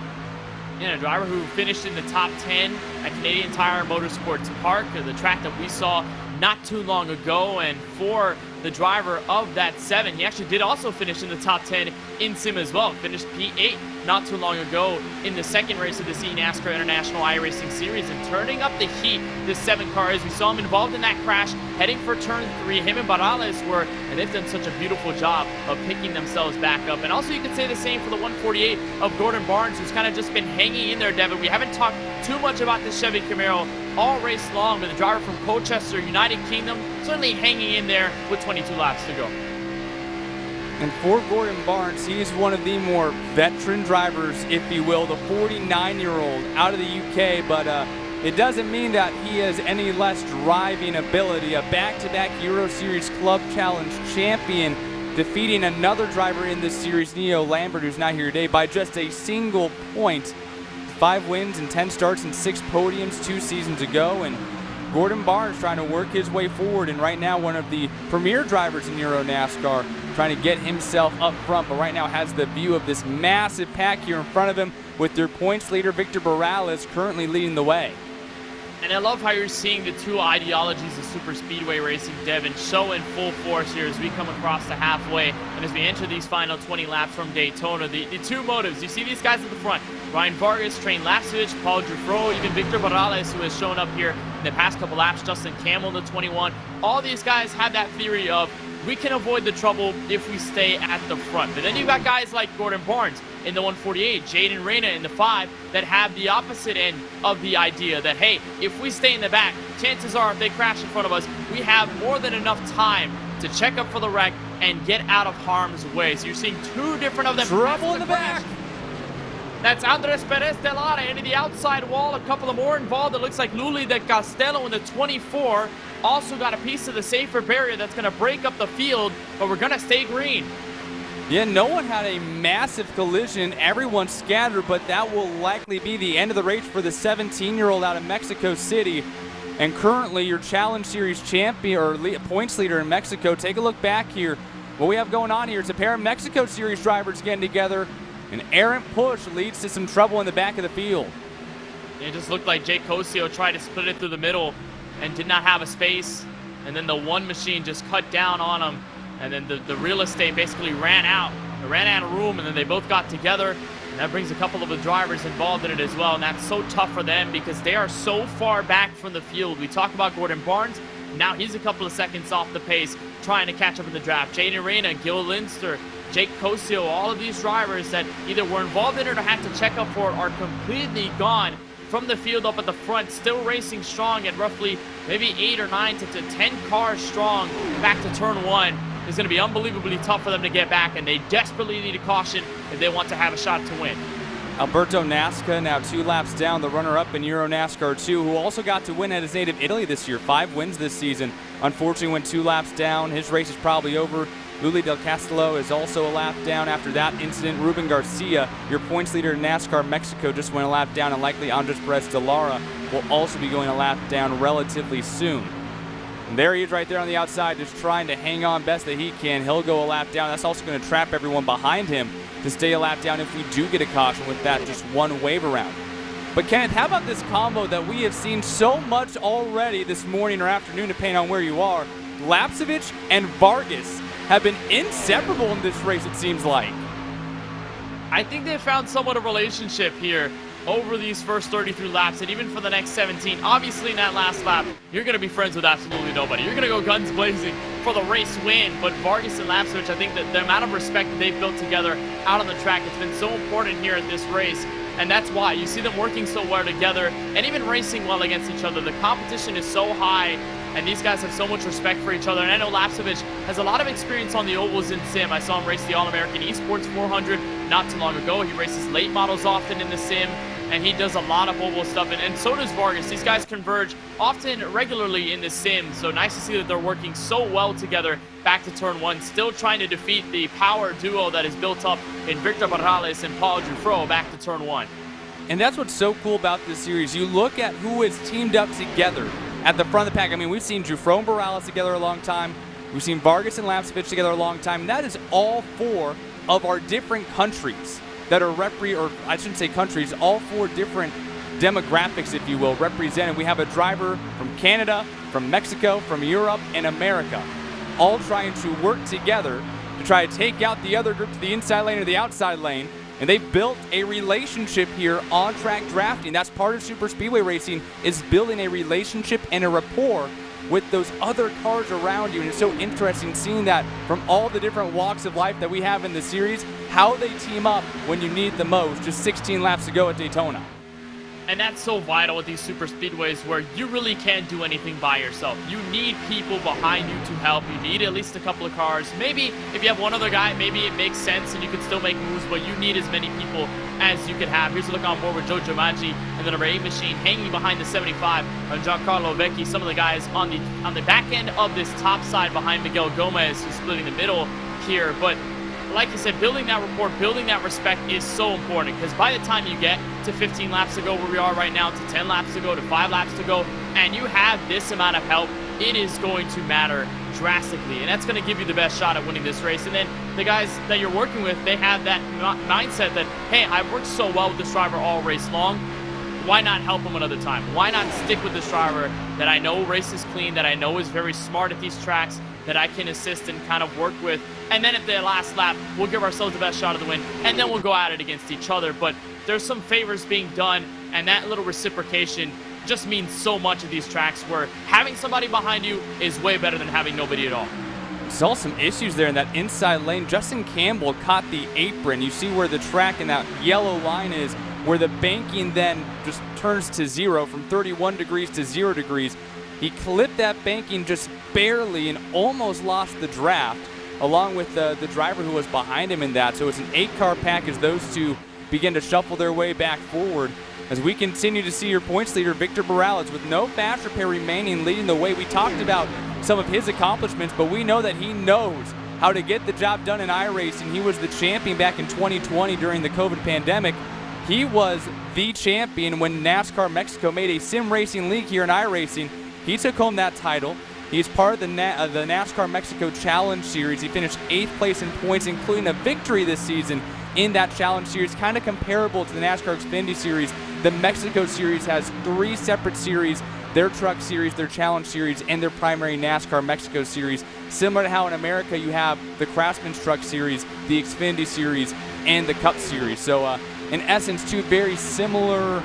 Yeah, a driver who finished in the top 10 at Canadian Tire Motorsports Park, the track that we saw not too long ago. And for the driver of that 7, he actually did also finish in the top 10 in sim as well. Finished P8 not too long ago in the second race of the eNASCAR International iRacing Series, and turning up the heat, this 7 car, as we saw him involved in that crash heading for turn 3. Him and Barrales were, and they've done such a beautiful job of picking themselves back up. And also you could say the same for the 148 of Gordon Barnes, who's kind of just been hanging in there, Devin. We haven't talked too much about this Chevy Camaro all race long, but the driver from Colchester, United Kingdom, certainly hanging in there with 22 laps to go. And for Gordon Barnes, he's one of the more veteran drivers, if you will, the 49-year-old out of the UK, but it doesn't mean that he has any less driving ability. A back-to-back Euro Series Club Challenge champion, defeating another driver in this series, Neo Lambert, who's not here today, by just a single point. 5 wins and 10 starts and 6 podiums 2 seasons ago, and Gordon Barnes trying to work his way forward, and right now one of the premier drivers in Euro NASCAR, trying to get himself up front, but right now has the view of this massive pack here in front of him with their points leader Victor Barrales currently leading the way. And I love how you're seeing the two ideologies of super speedway racing, Devin, show in full force here as we come across the halfway and as we enter these final 20 laps from Daytona. The two motives, you see these guys at the front, Ryan Vargas, Trey Lapcevich, Paul Giuffreau, even Victor Barrales, who has shown up here in the past couple laps, Justin Campbell, the 21. All these guys have that theory of, we can avoid the trouble if we stay at the front. But then you've got guys like Gordon Barnes in the 148, Jaden Reyna in the 5, that have the opposite end of the idea that, hey, if we stay in the back, chances are if they crash in front of us, we have more than enough time to check up for the wreck and get out of harm's way. So you're seeing two different of them. Trouble in the back. That's Andres Perez de Lara into the outside wall. A couple of more involved. It looks like Luli de Castello in the 24 also got a piece of the safer barrier that's going to break up the field, but we're going to stay green. Yeah, no one had a massive collision. Everyone scattered, but that will likely be the end of the race for the 17-year-old out of Mexico City. And currently your Challenge Series champion or points leader in Mexico. Take a look back here. What we have going on here is a pair of Mexico Series drivers getting together. An errant push leads to some trouble in the back of the field. It just looked like Jake Cosio tried to split it through the middle and did not have a space. And then the one machine just cut down on him. And then the real estate basically ran out. It ran out of room, and then they both got together. And that brings a couple of the drivers involved in it as well. And that's so tough for them because they are so far back from the field. We talk about Gordon Barnes. Now he's a couple of seconds off the pace, trying to catch up in the draft. Jaden Reyna, Gil Linster, Jake Cosio, all of these drivers that either were involved in it or had to check up for it are completely gone from the field up at the front, still racing strong at roughly maybe 8 or 9 to 10 cars strong back to turn 1. It's going to be unbelievably tough for them to get back, and they desperately need a caution if they want to have a shot to win. Alberto Nasca now 2 laps down, the runner-up in Euro NASCAR 2, who also got to win at his native Italy this year. 5 wins this season. Unfortunately, went 2 laps down. His race is probably over. Luli Del Castillo is also a lap down after that incident. Ruben Garcia, your points leader in NASCAR Mexico, just went a lap down, and likely Andres Perez de Lara will also be going a lap down relatively soon. And there he is right there on the outside, just trying to hang on best that he can. He'll go a lap down. That's also going to trap everyone behind him to stay a lap down if we do get a caution with that just one wave around. But Kenneth, how about this combo that we have seen so much already this morning or afternoon, depending on where you are? Lapsevich and Vargas have been inseparable in this race, it seems like. I think they found somewhat of a relationship here over these first 33 laps, and even for the next 17. Obviously, in that last lap, you're going to be friends with absolutely nobody. You're going to go guns blazing for the race win, but Vargas and Lapsevich, I think that the amount of respect that they've built together out on the track, it's been so important here at this race, and that's why you see them working so well together and even racing well against each other. The competition is so high, and these guys have so much respect for each other. And I know Lapsevich has a lot of experience on the ovals in sim. I saw him race the All-American Esports 400 not too long ago. He races late models often in the sim, and he does a lot of oval stuff, and so does Vargas. These guys converge often, regularly in the sim, so nice to see that they're working so well together back to turn 1, still trying to defeat the power duo that is built up in Victor Morales and Paul Jufro back to turn 1. And that's what's so cool about this series. You look at who is teamed up together at the front of the pack. I mean, we've seen Jufro and Morales together a long time. We've seen Vargas and Lapsevich together a long time. And that is all 4 of our different countries that are or I shouldn't say countries, all 4 different demographics, if you will, represented. We have a driver from Canada, from Mexico, from Europe, and America, all trying to work together to try to take out the other group to the inside lane or the outside lane. And they built a relationship here on track drafting. That's part of super speedway racing, is building a relationship and a rapport with those other cars around you. And it's so interesting seeing that from all the different walks of life that we have in the series, how they team up when you need the most, just 16 laps to go at Daytona. And that's so vital with these super speedways, where you really can't do anything by yourself. You need people behind you to help. You need at least a couple of cars. Maybe if you have one other guy, maybe it makes sense and you can still make moves, but you need as many people as you can have. Here's a look on board with Joe Giamaggi and the number 8 machine hanging behind the 75 on Giancarlo Vecchi. Some of the guys on the back end of this top side behind Miguel Gomez, who's splitting the middle here. But like you said, building that rapport, building that respect is so important, because by the time you get to 15 laps to go where we are right now, to 10 laps to go, to 5 laps to go, and you have this amount of help, it is going to matter drastically, and that's going to give you the best shot at winning this race. And then the guys that you're working with, they have that mindset that, hey, I've worked so well with this driver all race long, why not help him another time? Why not stick with this driver that I know races clean, that I know is very smart at these tracks, that I can assist and kind of work with, and then at the last lap, we'll give ourselves the best shot of the win, and then we'll go at it against each other. But there's some favors being done, and that little reciprocation just means so much of these tracks, where having somebody behind you is way better than having nobody at all. Saw some issues there in that inside lane. Justin Campbell caught the apron. You see where the track and that yellow line is, where the banking then just turns to 0 from 31 degrees to 0 degrees. He clipped that banking just barely and almost lost the draft, along with the driver who was behind him in that. So it's an 8-car pack as those two begin to shuffle their way back forward. As we continue to see your points leader, Victor Morales, with no fast repair remaining, leading the way. We talked about some of his accomplishments, but we know that he knows how to get the job done in iRacing. He was the champion back in 2020 during the COVID pandemic. He was the champion when NASCAR Mexico made a sim racing league here in iRacing. He took home that title. He's part of the NASCAR Mexico Challenge Series. He finished 8th place in points, including a victory this season in that Challenge Series, kind of comparable to the NASCAR Xfinity Series. The Mexico Series has 3 separate series: their Truck Series, their Challenge Series, and their primary NASCAR Mexico Series. Similar to how in America you have the Craftsman's Truck Series, the Xfinity Series, and the Cup Series. So in essence, 2 very similar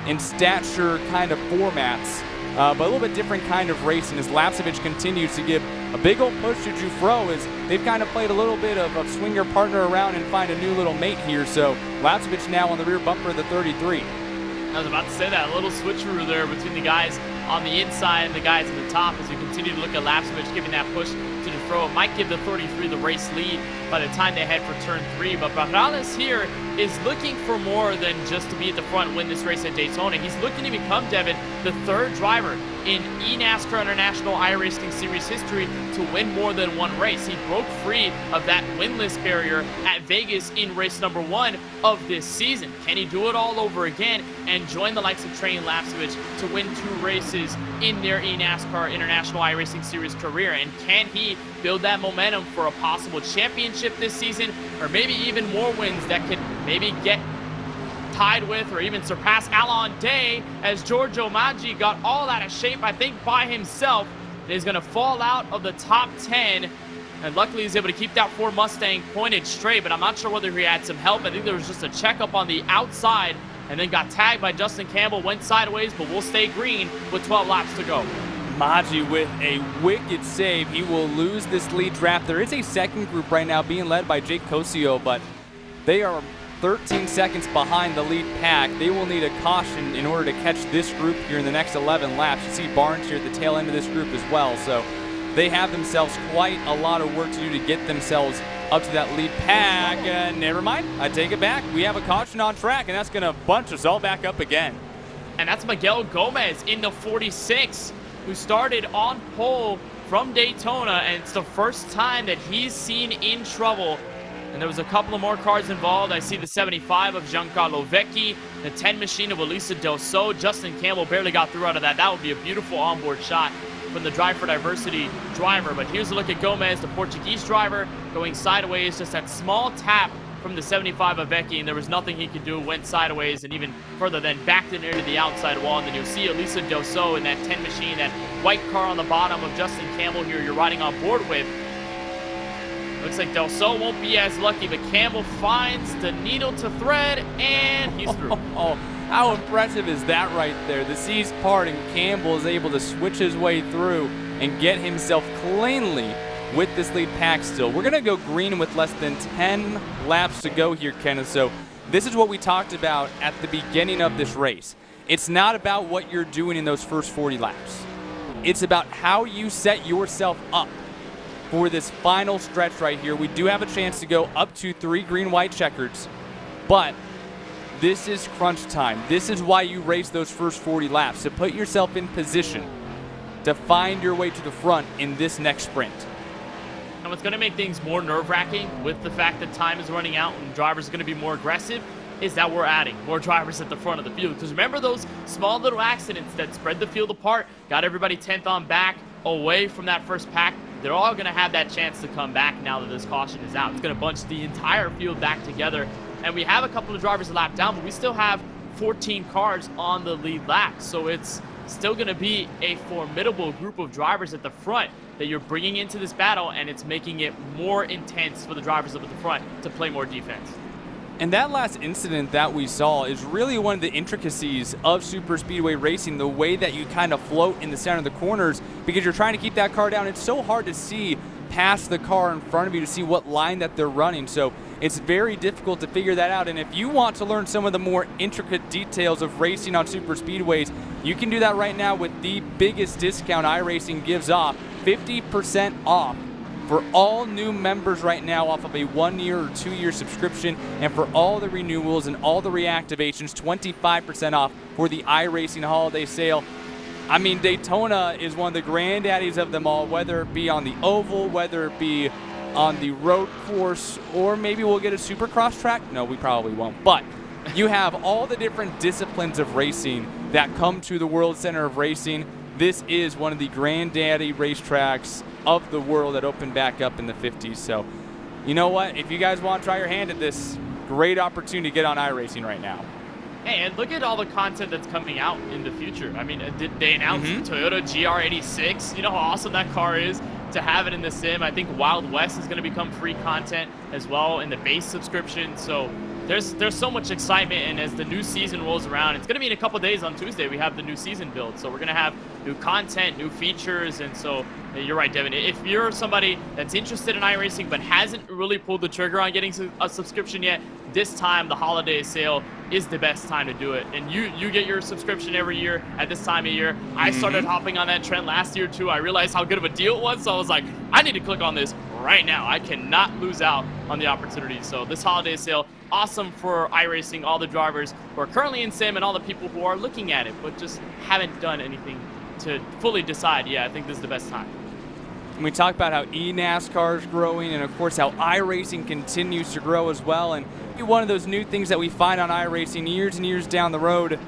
in stature kind of formats, but a little bit different kind of racing, as Lapsevich continues to give a big old push to Jufro as they've kind of played a little bit of swing your partner around and find a new little mate here. So Lapsevich now on the rear bumper of the 33. I was about to say that, a little switcheroo there between the guys on the inside and the guys at the top as we continue to look at Lapsevich giving that push to Jufro. It might give the 33 the race lead by the time they head for turn 3, but Barrales here is looking for more than just to be at the front and win this race at Daytona. He's looking to become, Devin, the 3rd driver in eNASCAR International iRacing Series history to win more than one race. He broke free of that winless barrier at Vegas in race number 1 of this season. Can he do it all over again and join the likes of Trey and Lapsevich to win 2 races in their eNASCAR International iRacing Series career? And can he build that momentum for a possible championship this season, or maybe even more wins that could maybe get tied with or even surpass Alon Day, as Giorgio Maggi got all out of shape, I think, by himself, and is going to fall out of the top 10. And luckily he's able to keep that Ford Mustang pointed straight, but I'm not sure whether he had some help. I think there was just a checkup on the outside and then got tagged by Justin Campbell, went sideways, but will stay green with 12 laps to go. Maggi with a wicked save. He will lose this lead draft. There is a second group right now being led by Jake Cosio, but they are 13 seconds behind the lead pack. They will need a caution in order to catch this group here in the next 11 laps. You see Barnes here at the tail end of this group as well, so they have themselves quite a lot of work to do to get themselves up to that lead pack. Never mind, I take it back. We have a caution on track, and that's going to bunch us all back up again. And that's Miguel Gomez in the 46, who started on pole from Daytona, and it's the first time that he's seen in trouble. And there was a couple of more cars involved. I see the 75 of Giancarlo Vecchi, the 10 machine of Elisa Del So. Justin Campbell barely got through out of that. That would be a beautiful onboard shot from the Drive for Diversity driver. But here's a look at Gomez, the Portuguese driver, going sideways. Just that small tap from the 75 of Vecchi, and there was nothing he could do. Went sideways and even further, then backed it into the outside wall. And then you'll see Elisa Del So in that 10 machine, that white car on the bottom of Justin Campbell here you're riding on board with. Looks like Del So won't be as lucky, but Campbell finds the needle to thread, and he's through. Oh, how impressive is that right there? The seas part, and Campbell is able to switch his way through and get himself cleanly with this lead pack still. We're going to go green with less than 10 laps to go here, Kenneth. So this is what we talked about at the beginning of this race. It's not about what you're doing in those first 40 laps. It's about how you set yourself up for this final stretch right here. We do have a chance to go up to 3 green-white checkers, but this is crunch time. This is why you race those first 40 laps, to put yourself in position to find your way to the front in this next sprint. And what's going to make things more nerve-wracking with the fact that time is running out and drivers are going to be more aggressive is that we're adding more drivers at the front of the field. Because remember those small little accidents that spread the field apart, got everybody 10th on back, away from that first pack? They're all going to have that chance to come back now that this caution is out. It's going to bunch the entire field back together. And we have a couple of drivers a lap down, but we still have 14 cars on the lead lap. So it's still going to be a formidable group of drivers at the front that you're bringing into this battle, and it's making it more intense for the drivers up at the front to play more defense. And that last incident that we saw is really one of the intricacies of super speedway racing, the way that you kind of float in the center of the corners because you're trying to keep that car down. It's so hard to see past the car in front of you to see what line that they're running. So it's very difficult to figure that out. And if you want to learn some of the more intricate details of racing on super speedways, you can do that right now with the biggest discount iRacing gives off, 50% off. For all new members right now off of a 1-year or 2-year subscription, and for all the renewals and all the reactivations, 25% off for the iRacing holiday sale. I mean, Daytona is one of the granddaddies of them all, whether it be on the oval, whether it be on the road course, or maybe we'll get a supercross track. No, we probably won't. But you have all the different disciplines of racing that come to the World Center of Racing. This is one of the granddaddy racetracks of the world that opened back up in the 50s. So, you know what? If you guys want to try your hand at this, great opportunity to get on iRacing right now. Hey, and look at all the content that's coming out in the future. I mean, did they announce the Toyota GR86? You know how awesome that car is to have it in the sim. I think Wild West is going to become free content as well in the base subscription. So there's so much excitement, and as the new season rolls around, it's going to be in a couple days on Tuesday. We have the new season build, so we're going to have new content, new features, and so you're right, Devin. If you're somebody that's interested in iRacing but hasn't really pulled the trigger on getting a subscription yet, this time the holiday sale is the best time to do it. And you get your subscription every year at this time of year. I started hopping on that trend last year too. I realized how good of a deal it was, so I was like, I need to click on this right now. I cannot lose out on the opportunity. So this holiday sale, awesome for iRacing, all the drivers who are currently in sim and all the people who are looking at it but just haven't done anything to fully decide, yeah, I think this is the best time. And we talk about how eNASCAR is growing, and of course how iRacing continues to grow as well. And one of those new things that we find on iRacing years and years down the road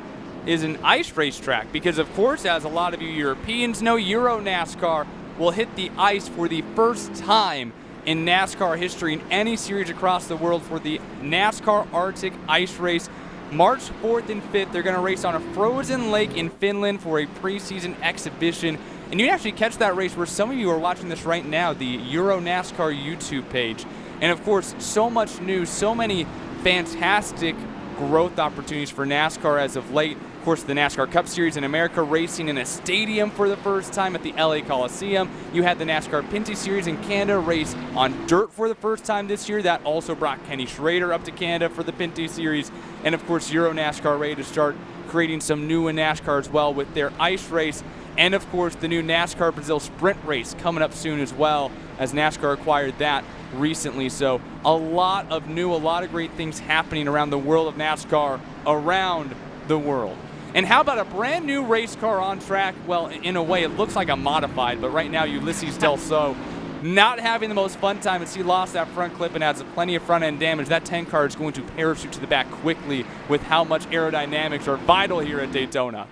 is an ice racetrack, because of course, as a lot of you Europeans know, Euro NASCAR will hit the ice for the first time in NASCAR history in any series across the world for the NASCAR Arctic Ice Race. March 4th and 5th, they're going to race on a frozen lake in Finland for a preseason exhibition. And you can actually catch that race where some of you are watching this right now, the Euro NASCAR YouTube page. And of course, so much news, so many fantastic growth opportunities for NASCAR as of late. Of course, the NASCAR Cup Series in America racing in a stadium for the first time at the LA Coliseum. You had the NASCAR Pinty Series in Canada race on dirt for the first time this year. That also brought Kenny Schrader up to Canada for the Pinty Series. And of course, Euro NASCAR ready to start creating some new in NASCAR as well with their ice race. And of course, the new NASCAR Brazil Sprint race coming up soon as well, as NASCAR acquired that recently. So a lot of great things happening around the world of NASCAR around the world. And how about a brand new race car on track? Well, in a way, it looks like a modified, but right now, Ulysses Del Sol not having the most fun time as he lost that front clip and has plenty of front end damage. That 10 car is going to parachute to the back quickly with how much aerodynamics are vital here at Daytona.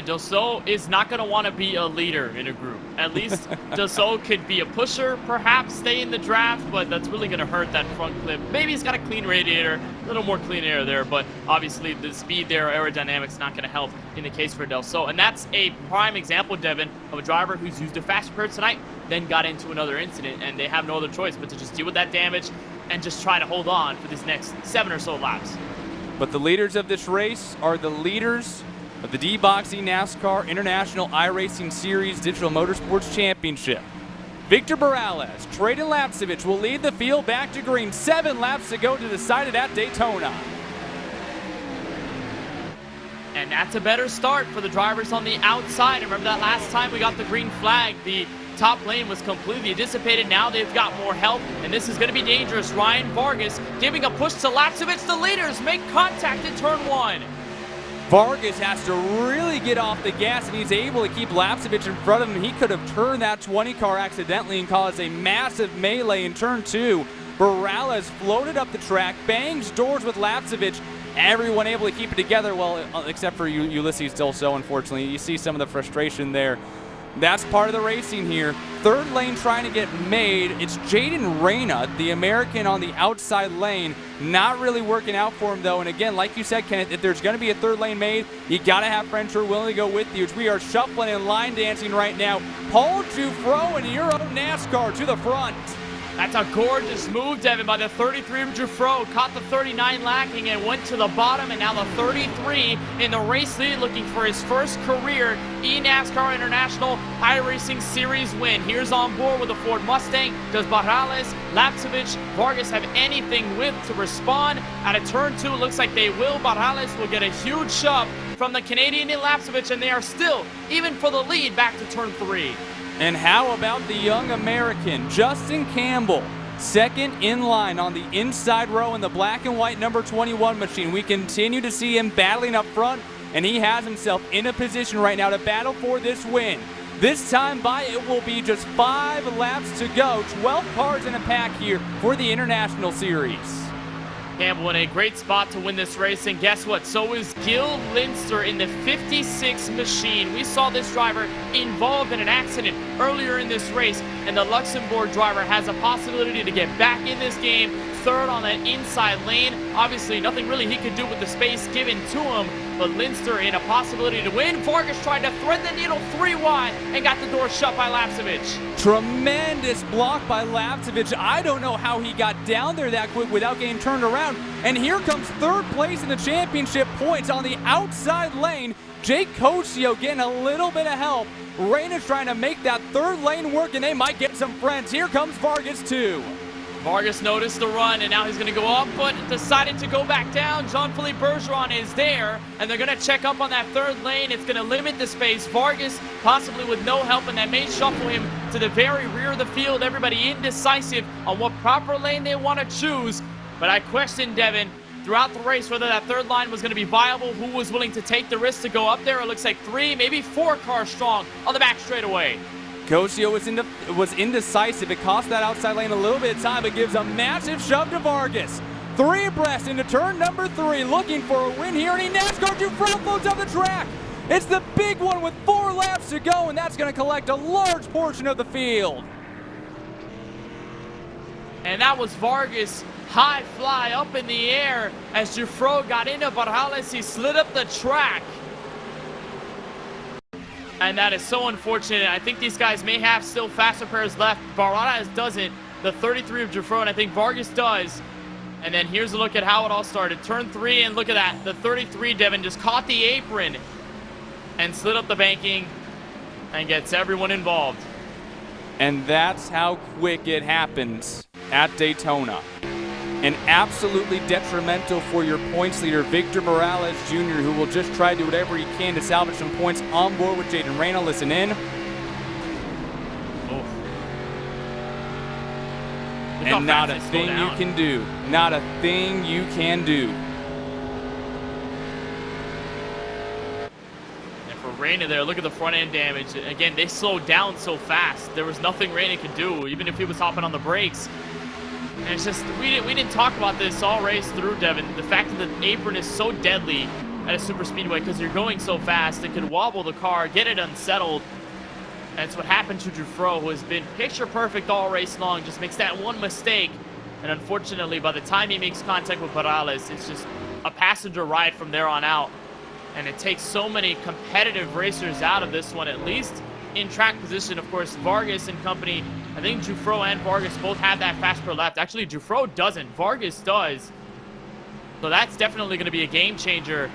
Del Sol is not going to want to be a leader in a group. At least Del Sol could be a pusher, perhaps stay in the draft, but that's really going to hurt that front clip. Maybe he's got a clean radiator, a little more clean air there, but obviously the speed there, aerodynamics, not going to help in the case for Del Sol. And that's a prime example, Devin, of a driver who's used a fast repair tonight, then got into another incident, and they have no other choice but to just deal with that damage and just try to hold on for these next 7 or so laps. But the leaders of this race are the leaders of the D-Boxing NASCAR International iRacing Series Digital Motorsports Championship. Victor Morales, Traden Lapcevich will lead the field back to green. 7 laps to go to decide it at Daytona. And that's a better start for the drivers on the outside. Remember that last time we got the green flag, the top lane was completely dissipated. Now they've got more help, and this is going to be dangerous. Ryan Vargas giving a push to Lapcevich. The leaders make contact in turn 1. Vargas has to really get off the gas, and he's able to keep Lapcevich in front of him. He could have turned that 20 car accidentally and caused a massive melee in turn 2. Morales floated up the track, bangs doors with Lapcevich. Everyone able to keep it together, well, except for Ulysses Del Sol, unfortunately. You see some of the frustration there. That's part of the racing here. Third lane trying to get made. It's Jaden Reyna, the American on the outside lane. Not really working out for him, though. And again, like you said, Kenneth, if there's going to be a third lane made, you got to have friends who are willing to go with you. As we are shuffling and line dancing right now. Paul Jufro and Euro NASCAR to the front. That's a gorgeous move, Devin, by the 33 of Jufro. Caught the 39 lacking and went to the bottom, and now the 33 in the race lead looking for his first career eNASCAR International iRacing Series win. Here's on board with the Ford Mustang. Does Morales, Lapcevich, Vargas have anything with to respond? Out of turn 2, it looks like they will. Morales will get a huge shove from the Canadian in Lapcevich, and they are still, even for the lead, back to turn 3. And how about the young American, Justin Campbell, second in line on the inside row in the black and white number 21 machine. We continue to see him battling up front, and he has himself in a position right now to battle for this win. This time by, it will be just 5 laps to go. 12 cars in a pack here for the International Series. Campbell in a great spot to win this race, and guess what? So is Gil Linster in the 56 machine. We saw this driver involved in an accident earlier in this race, and the Luxembourg driver has a possibility to get back in this game. Third on that inside lane. Obviously, nothing really he could do with the space given to him, but Linster in a possibility to win. Vargas tried to thread the needle 3 wide and got the door shut by Lapsevich. Tremendous block by Lapsevich. I don't know how he got down there that quick without getting turned around. And here comes third place in the championship points on the outside lane. Jake Cochio getting a little bit of help. Reina's trying to make that third lane work, and they might get some friends. Here comes Vargas too. Vargas noticed the run, and now he's going to go up, but decided to go back down. Jean-Philippe Bergeron is there, and they're going to check up on that third lane. It's going to limit the space. Vargas, possibly with no help, and that may shuffle him to the very rear of the field. Everybody indecisive on what proper lane they want to choose. But I questioned Devin throughout the race whether that third line was going to be viable, who was willing to take the risk to go up there. It looks like 3, maybe 4 cars strong on the back straightaway. Cochio was indecisive. It cost that outside lane a little bit of time, but gives a massive shove to Vargas. 3 abreast into turn number 3, looking for a win here, and eNASCAR Dufresne floats off the track. It's the big one with 4 laps to go, and that's going to collect a large portion of the field. And that was Vargas. High fly up in the air as Dufresne got into Barrales. He slid up the track. And that is so unfortunate. I think these guys may have still faster pairs left. Barrales doesn't. The 33 of Dufresne, I think Vargas does. And then here's a look at how it all started. Turn 3, and look at that. The 33, Devin, just caught the apron and slid up the banking and gets everyone involved. And that's how quick it happens at Daytona. And absolutely detrimental for your points leader, Victor Morales Jr., who will just try to do whatever he can to salvage some points on board with Jaden Reina. Listen in. Oh. And not a thing you can do. Not a thing you can do. And for Reina there, look at the front end damage. Again, they slowed down so fast. There was nothing Reina could do, even if he was hopping on the brakes. And it's just, we didn't talk about this all race through, Devin. The fact that the apron is so deadly at a super speedway because you're going so fast, it could wobble the car, get it unsettled. And it's what happened to Dufresne, who has been picture perfect all race long, just makes that one mistake. And unfortunately, by the time he makes contact with Barrales, it's just a passenger ride from there on out. And it takes so many competitive racers out of this one, at least in track position. Of course, Vargas and company, I think Dufresne and Vargas both have that fast per lap. Actually, Dufresne doesn't. Vargas does. So that's definitely going to be a game changer.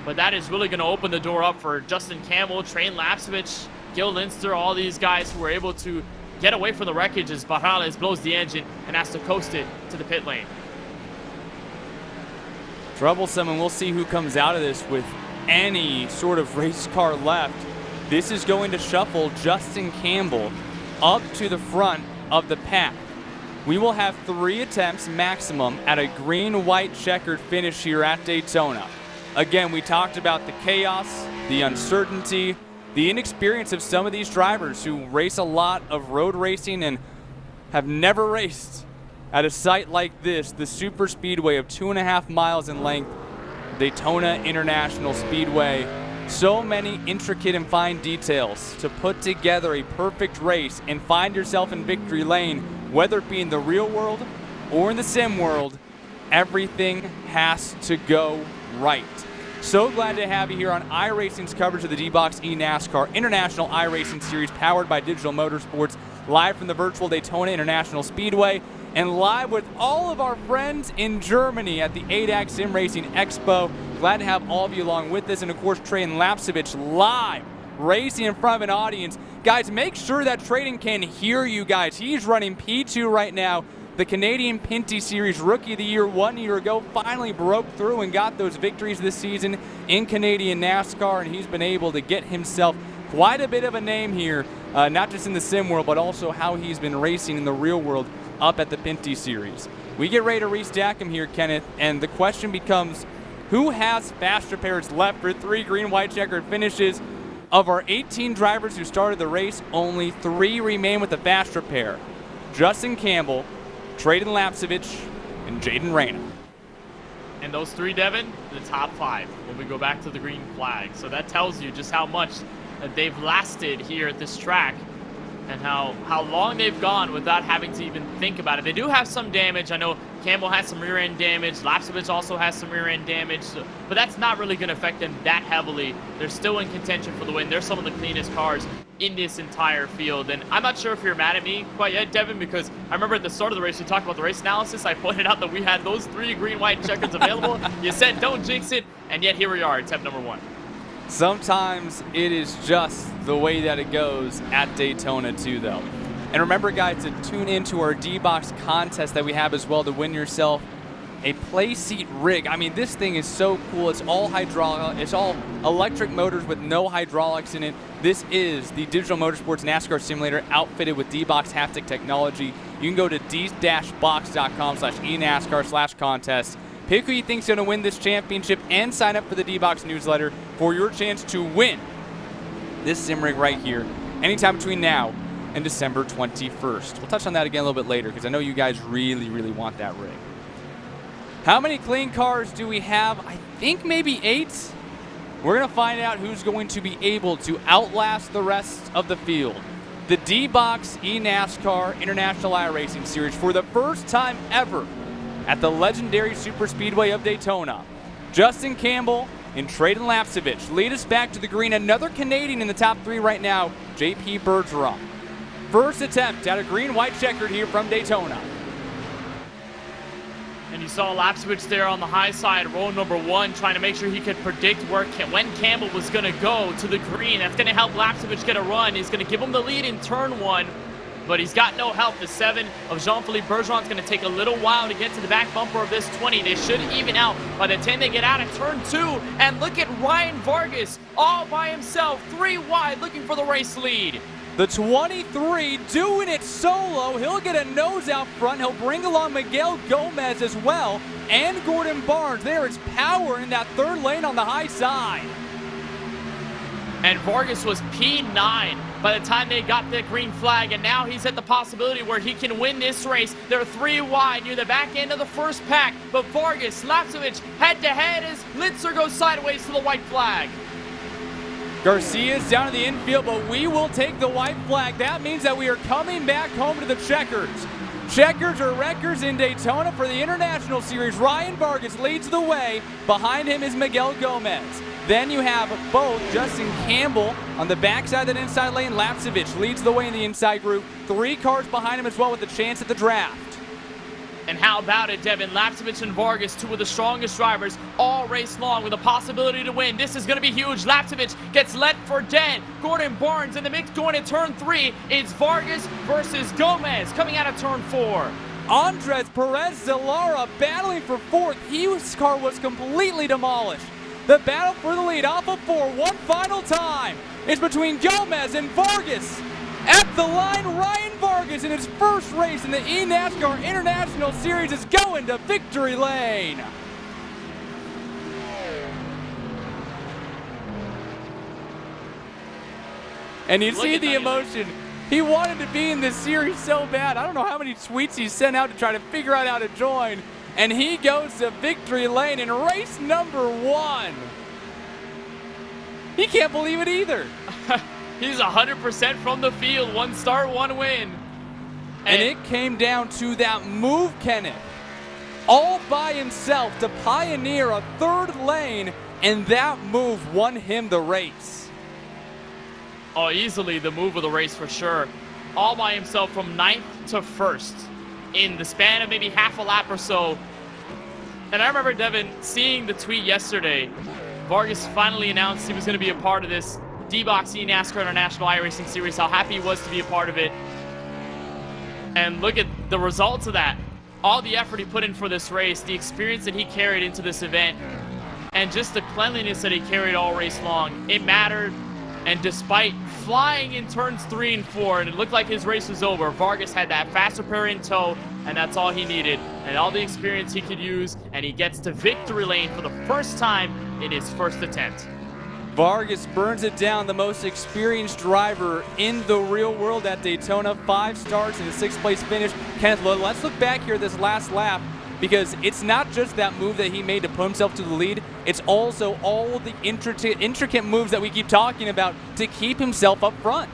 But that is really going to open the door up for Justin Campbell, Train Lapsevich, Gil Linster, all these guys who were able to get away from the wreckage as Barrales blows the engine and has to coast it to the pit lane. Troublesome, and we'll see who comes out of this with any sort of race car left. This is going to shuffle Justin Campbell up to the front of the pack. We will have 3 attempts maximum at a green-white checkered finish here at Daytona. Again, we talked about the chaos, the uncertainty, the inexperience of some of these drivers who race a lot of road racing and have never raced at a site like this, the super speedway of 2.5 miles in length, Daytona International Speedway. So many intricate and fine details to put together a perfect race and find yourself in victory lane, whether it be in the real world or in the sim world. Everything has to go right. So glad to have you here on iRacing's coverage of the D-Box eNASCAR International iRacing Series, powered by Digital Motorsports, live from the virtual Daytona International Speedway, and live with all of our friends in Germany at the ADAC Sim Racing Expo. Glad to have all of you along with us, and of course Traden Lapsevich live racing in front of an audience. Guys, make sure that Traden can hear you guys. He's running P2 right now. The Canadian Pinty Series Rookie of the Year 1 year ago finally broke through and got those victories this season in Canadian NASCAR, and he's been able to get himself quite a bit of a name here, not just in the sim world, but also how he's been racing in the real world up at the Pinty Series. We get ready to restack him here, Kenneth, and the question becomes, who has faster pairs left for 3 green-white checkered finishes? Of our 18 drivers who started the race, only 3 remain with the faster pair. Justin Campbell, Traden Lapsevich, and Jaden Reina. And those 3, Devin, the top 5 when we go back to the green flag. So that tells you just how much they've lasted here at this track. and how long they've gone without having to even think about it. They do have some damage. I know Campbell has some rear end damage. Lapsevich also has some rear end damage, but that's not really going to affect them that heavily. They're still in contention for the win. They're some of the cleanest cars in this entire field. And I'm not sure if you're mad at me quite yet, Devin, because I remember at the start of the race, we talked about the race analysis. I pointed out that we had those 3 green, white checkers available. You said don't jinx it, and yet here we are, attempt number 1. Sometimes it is just the way that it goes at Daytona too, though. And remember, guys, to tune into our D-Box contest that we have as well to win yourself a play seat rig. I mean, this thing is so cool. It's all hydraulic. It's all electric motors with no hydraulics in it. This is the Digital Motorsports NASCAR simulator outfitted with D-Box haptic technology. You can go to d-box.com/eNASCAR/contest. Pick who you think's going to win this championship and sign up for the D-Box newsletter for your chance to win this sim rig right here anytime between now and December 21st. We'll touch on that again a little bit later because I know you guys really, really want that rig. How many clean cars do we have? I think maybe 8. We're going to find out who's going to be able to outlast the rest of the field. The D-Box eNASCAR International iRacing Series for the first time ever at the legendary Superspeedway of Daytona. Justin Campbell and Trayden Lapsevich lead us back to the green. Another Canadian in the top 3 right now, JP Bergeron. First attempt at a green-white checkered here from Daytona. And you saw Lapsevich there on the high side, row number 1, trying to make sure he could predict when Campbell was going to go to the green. That's going to help Lapsevich get a run. He's going to give him the lead in turn 1. But he's got no help. The 7 of Jean-Philippe Bergeron is going to take a little while to get to the back bumper of this 20. They should even out by the 10 they get out of turn 2. And look at Ryan Vargas all by himself, 3 wide, looking for the race lead. The 23 doing it solo. He'll get a nose out front. He'll bring along Miguel Gomez as well and Gordon Barnes. There is power in that 3rd lane on the high side. And Vargas was P9 by the time they got the green flag, and now he's at the possibility where he can win this race. They're 3 wide near the back end of the first pack, but Vargas, Lapsevich head-to-head as Litzer goes sideways to the white flag. Garcia's down in the infield, but we will take the white flag. That means that we are coming back home to the checkers. Checkers or wreckers in Daytona for the International Series. Ryan Vargas leads the way. Behind him is Miguel Gomez. Then you have both Justin Campbell on the backside of that inside lane. Lapsevich leads the way in the inside group. 3 cars behind him as well with a chance at the draft. And how about it, Devin? Lapsevich and Vargas, 2 of the strongest drivers all race long with a possibility to win. This is going to be huge. Lapsevich gets left for dead. Gordon Barnes in the mix going to turn 3. It's Vargas versus Gomez coming out of turn 4. Andres Perez Zalara battling for 4th. His car was completely demolished. The battle for the lead off of 4 one final time. It's between Gomez and Vargas. At the line, Ryan Vargas in his first race in the eNASCAR International Series is going to victory lane. And you see the emotion. He wanted to be in this series so bad. I don't know how many tweets he sent out to try to figure out how to join. And he goes to victory lane in race number 1. He can't believe it either. He's 100% from the field. 1 start, 1 win. And it came down to that move, Kenneth. All by himself to pioneer a 3rd lane, and that move won him the race. Oh, easily the move of the race for sure. All by himself from 9th to 1st in the span of maybe half a lap or so. And I remember, Devin, seeing the tweet yesterday. Vargas finally announced he was going to be a part of this D-Box eNASCAR International iRacing Series, how happy he was to be a part of it. And look at the results of that. All the effort he put in for this race, the experience that he carried into this event, and just the cleanliness that he carried all race long. It mattered. And despite flying in turns 3 and 4, and it looked like his race was over, Vargas had that fast repair in tow, and that's all he needed. And all the experience he could use, and he gets to victory lane for the first time in his first attempt. Vargas burns it down, the most experienced driver in the real world at Daytona. 5 starts and a 6th place finish. Kenneth, let's look back here this last lap, because it's not just that move that he made to put himself to the lead. It's also all the intricate moves that we keep talking about to keep himself up front.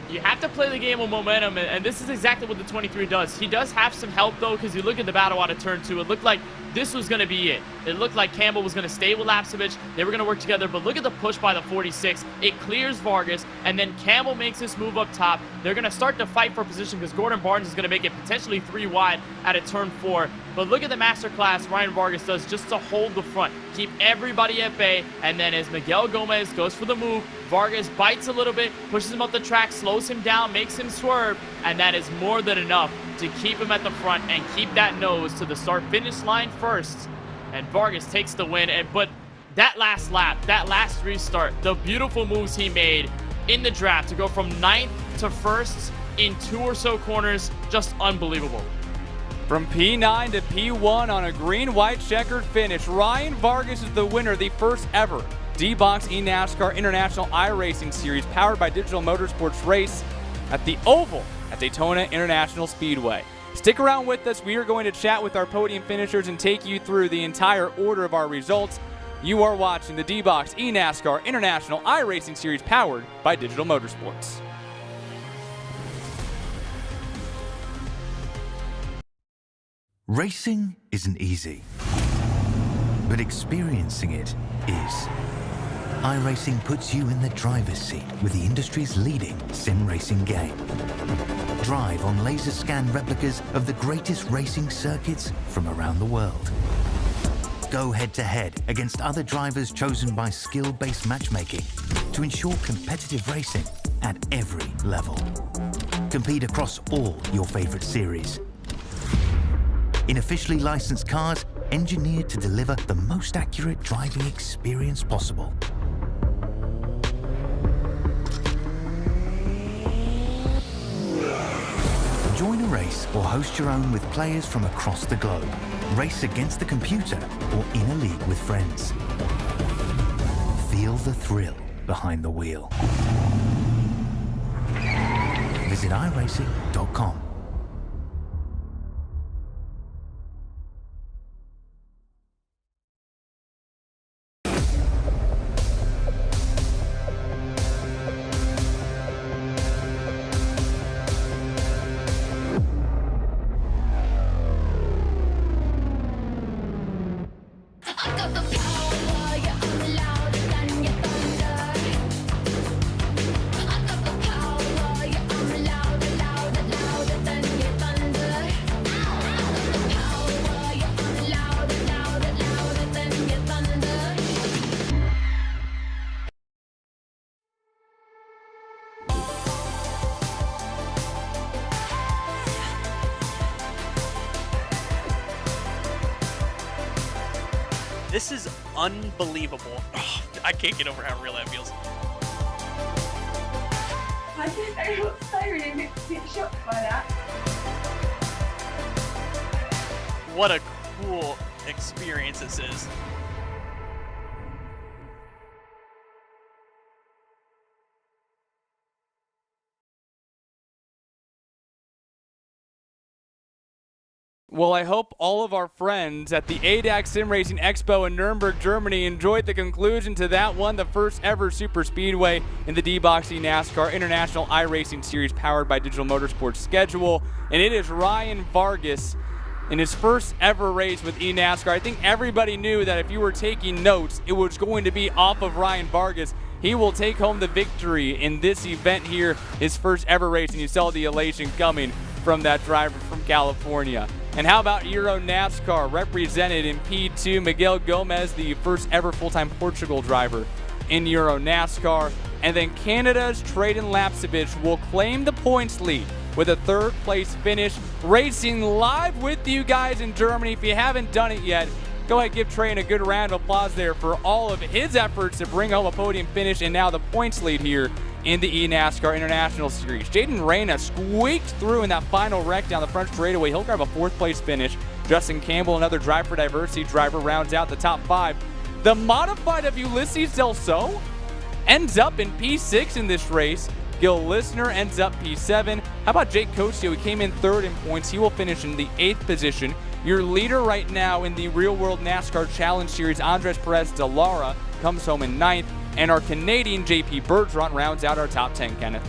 You have to play the game with momentum, and this is exactly what the 23 does. He does have some help, though, because you look at the battle out of turn 2. It looked like this was going to be it. It looked like Campbell was going to stay with Lapsevich. They were going to work together, but look at the push by the 46. It clears Vargas, and then Campbell makes this move up top. They're going to start to fight for position because Gordon Barnes is going to make it potentially 3 wide at a turn 4. But look at the masterclass Ryan Vargas does just to hold the front, keep everybody at bay, and then as Miguel Gomez goes for the move, Vargas bites a little bit, pushes him up the track, slows him down, makes him swerve, and that is more than enough to keep him at the front and keep that nose to the start-finish line first. And Vargas takes the win. But that last lap, that last restart, the beautiful moves he made in the draft to go from 9th to 1st in 2 or so corners, just unbelievable. From P9 to P1 on a green-white checkered finish, Ryan Vargas is the winner, the first ever D-Box eNASCAR International iRacing Series powered by Digital Motorsports race at the Oval at Daytona International Speedway. Stick around with us. We are going to chat with our podium finishers and take you through the entire order of our results. You are watching the D-Box eNASCAR International iRacing Series powered by Digital Motorsports. Racing isn't easy, but experiencing it is. iRacing puts you in the driver's seat with the industry's leading sim racing game. Drive on laser scan replicas of the greatest racing circuits from around the world. Go head-to-head against other drivers chosen by skill-based matchmaking to ensure competitive racing at every level. Compete across all your favorite series in officially licensed cars engineered to deliver the most accurate driving experience possible. Join a race or host your own with players from across the globe. Race against the computer or in a league with friends. Feel the thrill behind the wheel. Visit iRacing.com. This is unbelievable. Oh, I can't get over how real that feels. I think I got so really shocked by that. What a cool experience this is. Well, I hope all of our friends at the ADAC Sim Racing Expo in Nuremberg, Germany enjoyed the conclusion to that one, the first ever super speedway in the D-Box eNASCAR International iRacing Series powered by Digital Motorsports schedule. And it is Ryan Vargas in his first ever race with eNASCAR. I think everybody knew that if you were taking notes, it was going to be off of Ryan Vargas. He will take home the victory in this event here, his first ever race, and you saw the elation coming from that driver from California. And how about Euro NASCAR, represented in P2, Miguel Gomez, the first ever full-time Portugal driver in Euro NASCAR. And then Canada's Trayden Lapsevich will claim the points lead with a third place finish, racing live with you guys in Germany. If you haven't done it yet, go ahead, give Trayden a good round of applause there for all of his efforts to bring home a podium finish and now the points lead here in the eNASCAR International Series. Jaden Reyna squeaked through in that final wreck down the front straightaway. He'll grab a fourth place finish. Justin Campbell, another Drive for Diversity driver, rounds out the top 5. The modified of Ulysses Del Sol ends up in P6 in this race. Gil Lisner ends up P7. How about Jake Coachio? He came in third in points. He will finish in the 8th position. Your leader right now in the Real World NASCAR Challenge Series, Andres Perez de Lara, comes home in 9th. And our Canadian JP Bergeron rounds out our top 10, Kenneth.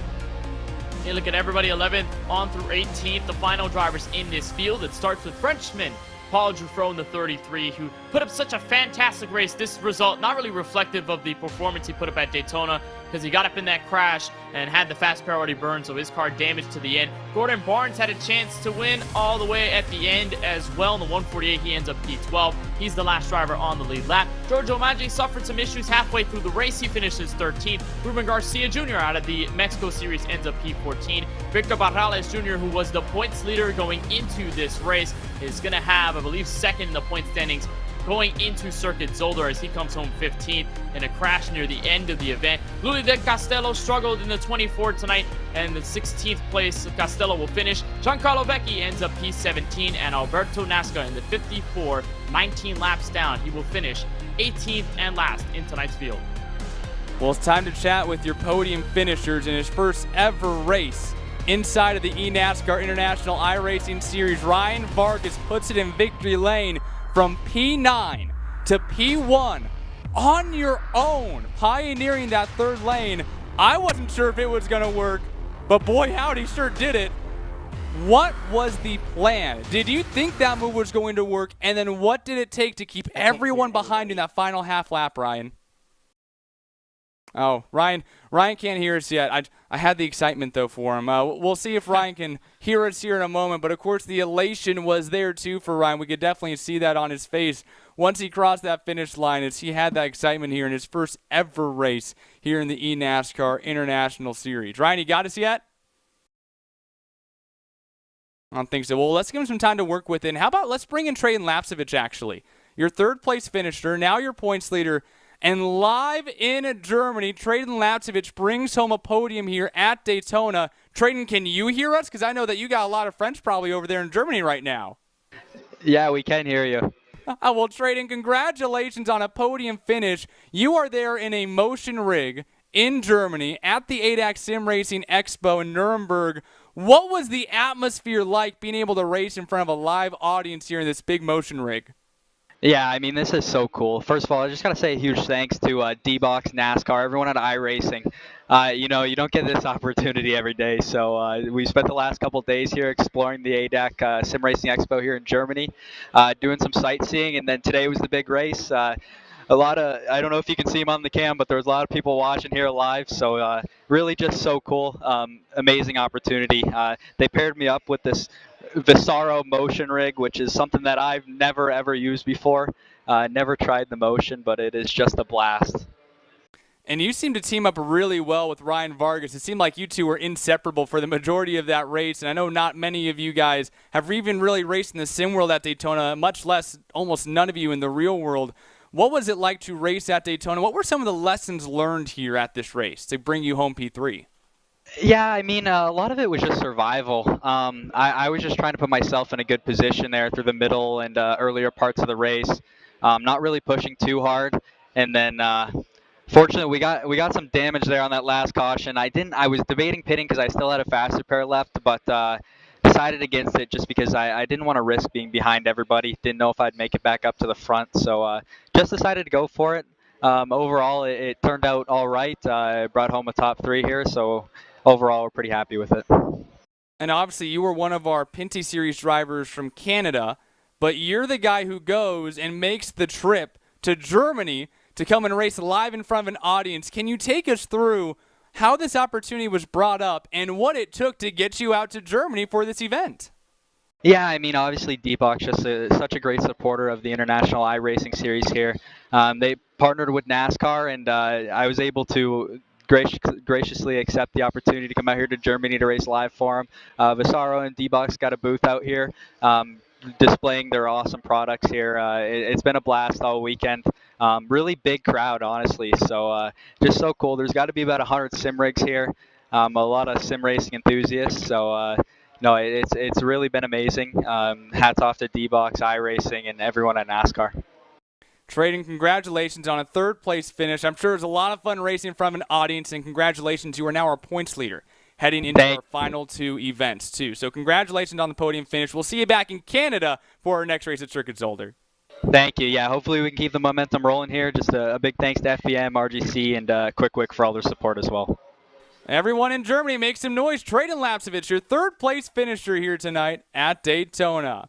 You look at everybody 11th on through 18th, the final drivers in this field. It starts with Frenchman Paul Juffreau in the 33, who put up such a fantastic race. This result not really reflective of the performance he put up at Daytona, because he got up in that crash and had the fast priority burn, so his car damaged to the end. Gordon Barnes had a chance to win all the way at the end as well. In the 148, he ends up P12. He's the last driver on the lead lap. Giorgio Maggi suffered some issues halfway through the race. He finishes 13th. Ruben Garcia Jr. out of the Mexico Series ends up P14. Victor Barrales Jr., who was the points leader going into this race, is going to have, I believe, second in the point standings going into Circuit Zolder as he comes home 15th in a crash near the end of the event. Louis de Castello struggled in the 24 tonight, and the 16th place Castello will finish. Giancarlo Vecchi ends up P17, and Alberto Nasca in the 54, 19 laps down. He will finish 18th and last in tonight's field. Well, it's time to chat with your podium finishers in his first ever race inside of the eNASCAR International iRacing Series. Ryan Vargas puts it in victory lane from P9 to P1 on your own, pioneering that third lane. I wasn't sure if it was going to work, but boy howdy, sure did it. What was the plan? Did you think that move was going to work? And then what did it take to keep everyone behind in that final half lap, Ryan? Oh, Ryan can't hear us yet. I had the excitement, though, for him. We'll see if Ryan can hear us here in a moment. But, of course, the elation was there, too, for Ryan. We could definitely see that on his face once he crossed that finish line, as he had that excitement here in his first ever race here in the eNASCAR International Series. Ryan, you got us yet? I don't think so. Well, let's give him some time to work with it. And how about let's bring in Trayden Lapcevich, actually. Your third-place finisher, now your points leader. And live in Germany, Trayden Lapcevich brings home a podium here at Daytona. Trayden, can you hear us? Because I know that you got a lot of French probably over there in Germany right now. Yeah, we can hear you. Well, Trayden, congratulations on a podium finish. You are there in a motion rig in Germany at the ADAC Sim Racing Expo in Nuremberg. What was the atmosphere like being able to race in front of a live audience here in this big motion rig? Yeah, I mean, this is so cool. First of all, I just got to say a huge thanks to D-Box, NASCAR, everyone at iRacing. You know, you don't get this opportunity every day, so we spent the last couple of days here exploring the ADAC Sim Racing Expo here in Germany, doing some sightseeing, and then today was the big race. A lot of, I don't know if you can see them on the cam, but there was a lot of people watching here live, so really just so cool. Amazing opportunity. They paired me up with this Visaro motion rig, which is something that I've never ever used before. Never tried the motion, but it is just a blast. And you seem to team up really well with Ryan Vargas. It seemed like you two were inseparable for the majority of that race, and I know not many of you guys have even really raced in the sim world at Daytona, much less almost none of you in the real world. What was it like to race at Daytona? What were some of the lessons learned here at this race to bring you home P3? Yeah, I mean, a lot of it was just survival. I was just trying to put myself in a good position there through the middle and earlier parts of the race, not really pushing too hard. And then, fortunately, we got some damage there on that last caution. I was debating pitting because I still had a faster pair left, but decided against it just because I didn't want to risk being behind everybody. Didn't know if I'd make it back up to the front, so just decided to go for it. Overall, it turned out all right. I brought home a top 3 here, so overall, we're pretty happy with it. And obviously, you were one of our Pinty Series drivers from Canada, but you're the guy who goes and makes the trip to Germany to come and race live in front of an audience. Can you take us through how this opportunity was brought up and what it took to get you out to Germany for this event? Yeah, I mean, obviously, D-Box just such a great supporter of the International iRacing Series here. They partnered with NASCAR, and I was able to graciously accept the opportunity to come out here to Germany to race live for them. Visaro and D-Box got a booth out here displaying their awesome products here. It's been a blast all weekend. Really big crowd, honestly, so just so cool. There's got to be about 100 sim rigs here, a lot of sim racing enthusiasts, so no, it's really been amazing. Hats off to D-Box, iRacing, and everyone at NASCAR. Trayden, congratulations on a third-place finish. I'm sure it was a lot of fun racing in front of an audience, and congratulations, you are now our points leader heading into our final 2 events, too. So congratulations on the podium finish. We'll see you back in Canada for our next race at Circuit Zolder. Thank you. Yeah, hopefully we can keep the momentum rolling here. Just a big thanks to FBM, RGC, and Quick Wick for all their support as well. Everyone in Germany make some noise. Traden Lapsevich, your third place finisher here tonight at Daytona.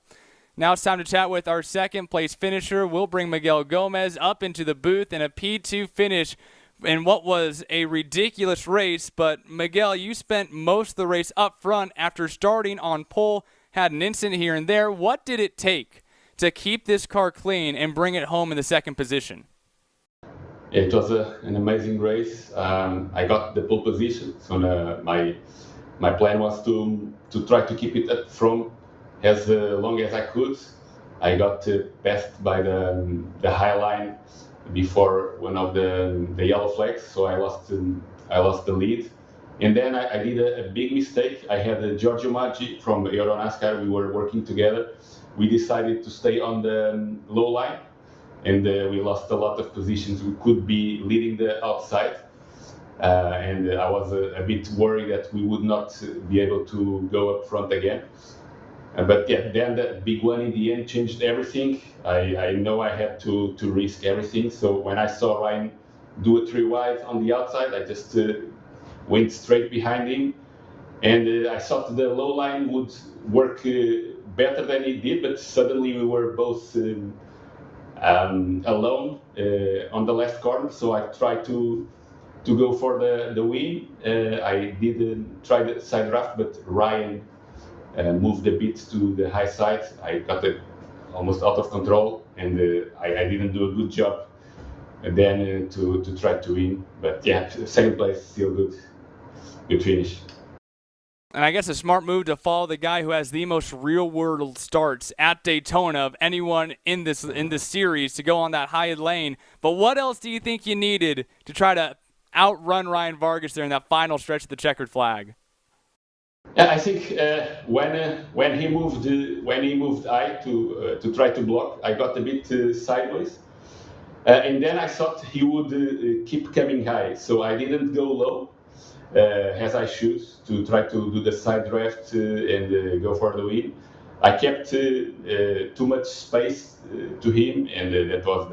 Now it's time to chat with our second place finisher. We'll bring Miguel Gomez up into the booth in a P2 finish in what was a ridiculous race. But Miguel, you spent most of the race up front after starting on pole, had an incident here and there. What did it take to keep this car clean and bring it home in the second position? It was an amazing race. I got the pole position, so my plan was to try to keep it up front as long as I could. I got passed by the high line before one of the yellow flags, so I lost the lead. And then I did a big mistake. I had Giorgio Maggi from eNASCAR. We were working together. We decided to stay on the low line, and we lost a lot of positions. We could be leading the outside, and I was a bit worried that we would not be able to go up front again. But yeah, then the big one in the end changed everything. I know I had to risk everything. So when I saw Ryan do a 3 wide on the outside, I just went straight behind him. And I thought the low line would work better than it did, but suddenly we were both alone on the left corner. So I tried to go for the win. I didn't try the side draft, but Ryan moved a bit to the high side. I got it almost out of control, and I didn't do a good job then to try to win. But yeah, second place, still good finish. And I guess a smart move to follow the guy who has the most real-world starts at Daytona of anyone in this series to go on that high lane. But what else do you think you needed to try to outrun Ryan Vargas there in that final stretch of the checkered flag? Yeah, I think when he moved I to try to block, I got a bit sideways, and then I thought he would keep coming high, so I didn't go low as I should to try to do the side draft and go for the win. I kept too much space to him, and that was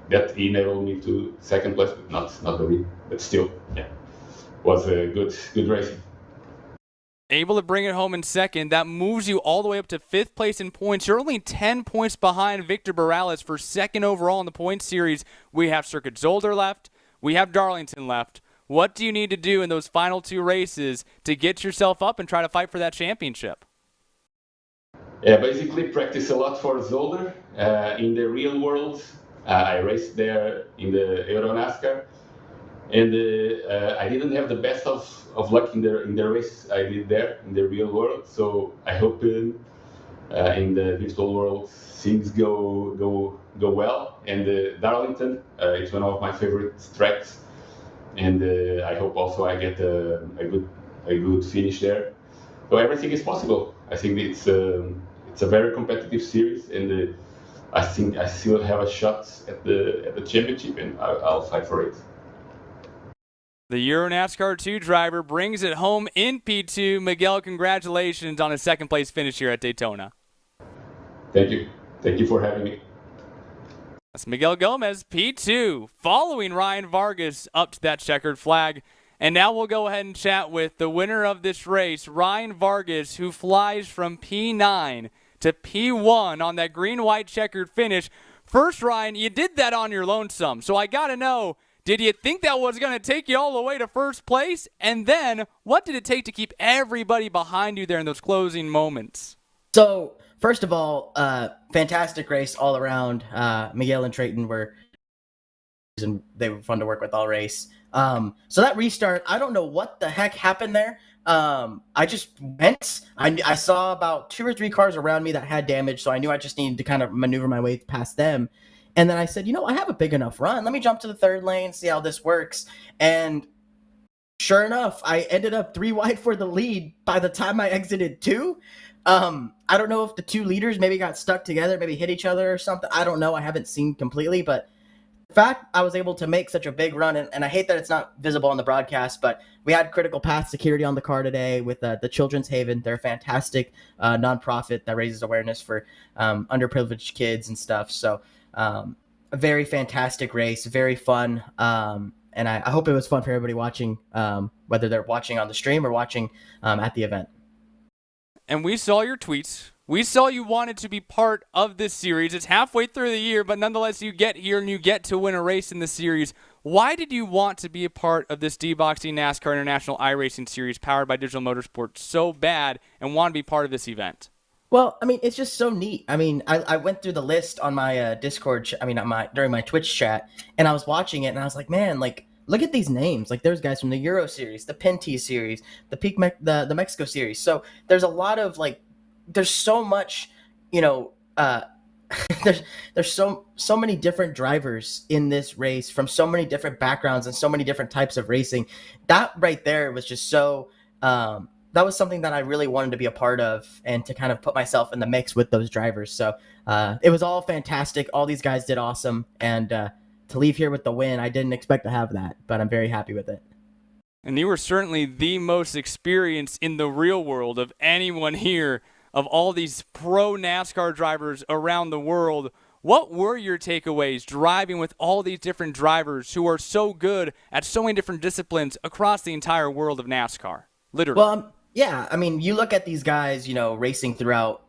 that enabled me to second place, but not the win, but still, yeah. Was a good racing. Able to bring it home in second. That moves you all the way up to 5th place in points. You're only 10 points behind Victor Morales for second overall in the points series. We have Circuit Zolder left. We have Darlington left. What do you need to do in those final 2 races to get yourself up and try to fight for that championship? Yeah, basically practice a lot for Zolder. In the real world, I raced there in the eNASCAR. And I didn't have the best of luck in the race I did there in the real world. So I hope in the virtual world things go well. And Darlington, it's one of my favorite tracks, and I hope also I get a good finish there. So everything is possible. I think it's a very competitive series, and I think I still have a shot at the championship, and I'll fight for it. The Euro NASCAR 2 driver brings it home in P2. Miguel, congratulations on a second place finish here at Daytona. Thank you. Thank you for having me. That's Miguel Gomez, P2, following Ryan Vargas up to that checkered flag. And now we'll go ahead and chat with the winner of this race, Ryan Vargas, who flies from P9 to P1 on that green-white checkered finish. First, Ryan, you did that on your lonesome, so I got to know, did you think that was going to take you all the way to first place? And then, what did it take to keep everybody behind you there in those closing moments? So, first of all, fantastic race all around. Miguel and Trayton were fun to work with all race. So that restart, I don't know what the heck happened there. I just went. I saw about 2 or 3 cars around me that had damage, so I knew I just needed to kind of maneuver my way past them. And then I said, I have a big enough run. Let me jump to the 3rd lane, see how this works. And sure enough, I ended up 3 wide for the lead by the time I exited 2. I don't know if the 2 leaders maybe got stuck together, maybe hit each other or something. I don't know. I haven't seen completely, but the fact I was able to make such a big run, and I hate that it's not visible on the broadcast, but we had critical path security on the car today with the Children's Haven. They're a fantastic nonprofit that raises awareness for underprivileged kids and stuff. So a very fantastic race, very fun. and I hope it was fun for everybody watching, whether they're watching on the stream or watching at the event. And we saw your tweets. We saw you wanted to be part of this series. It's halfway through the year, but nonetheless, you get here and you get to win a race in the series. Why did you want to be a part of this D-Box NASCAR International iRacing Series powered by Digital Motorsports so bad and want to be part of this event? Well, I mean, it's just so neat. I mean, I went through the list on my Discord, during my Twitch chat, and I was watching it, and I was like, man, like, look at these names. Like, there's guys from the Euro Series, the Pinty Series, the Mexico Series. So there's a lot of, like, there's so much, there's so many different drivers in this race from so many different backgrounds and so many different types of racing. That right there was just so that was something that I really wanted to be a part of and to kind of put myself in the mix with those drivers. So it was all fantastic. All these guys did awesome. And to leave here with the win, I didn't expect to have that, but I'm very happy with it. And you were certainly the most experienced in the real world of anyone here, of all these pro NASCAR drivers around the world. What were your takeaways driving with all these different drivers who are so good at so many different disciplines across the entire world of NASCAR? Literally. Well, yeah, I mean, you look at these guys, racing throughout,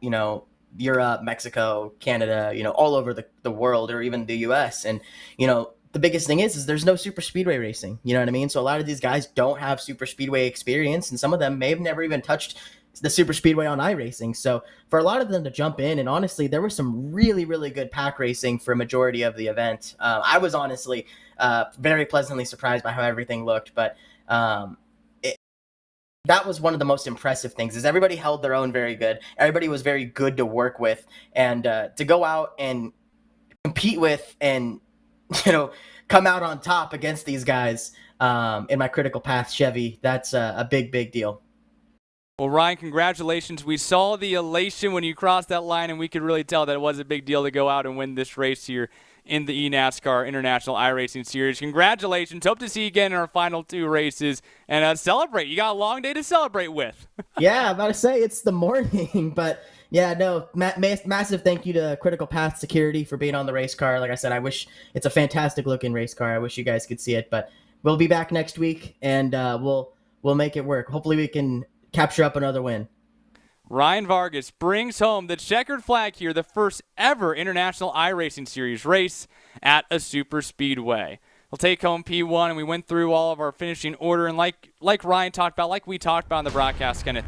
Europe, Mexico, Canada, all over the world, or even the US. And, the biggest thing is there's no super speedway racing. You know what I mean? So a lot of these guys don't have super speedway experience, and some of them may have never even touched the super speedway on iRacing. So for a lot of them to jump in, and honestly, there was some really, really good pack racing for a majority of the event. I was honestly very pleasantly surprised by how everything looked, but that was one of the most impressive things, is everybody held their own very good. Everybody was very good to work with, and to go out and compete with and, come out on top against these guys in my Critical Path Chevy, that's a big, big deal. Well, Ryan, congratulations. We saw the elation when you crossed that line, and we could really tell that it was a big deal to go out and win this race here in the eNASCAR International iRacing Series. Congratulations. Hope to see you again in our final 2 races and celebrate. You got a long day to celebrate with. Yeah, I'm about to say it's the morning, but yeah, no, massive thank you to Critical Path Security for being on the race car. Like I said, I wish it's a fantastic looking race car. I wish you guys could see it, but we'll be back next week and we'll make it work. Hopefully we can capture up another win. Ryan Vargas brings home the checkered flag here, the first ever International iRacing Series race at a super speedway. We'll take home P1, and we went through all of our finishing order, and like Ryan talked about, like we talked about on the broadcast, Kenneth,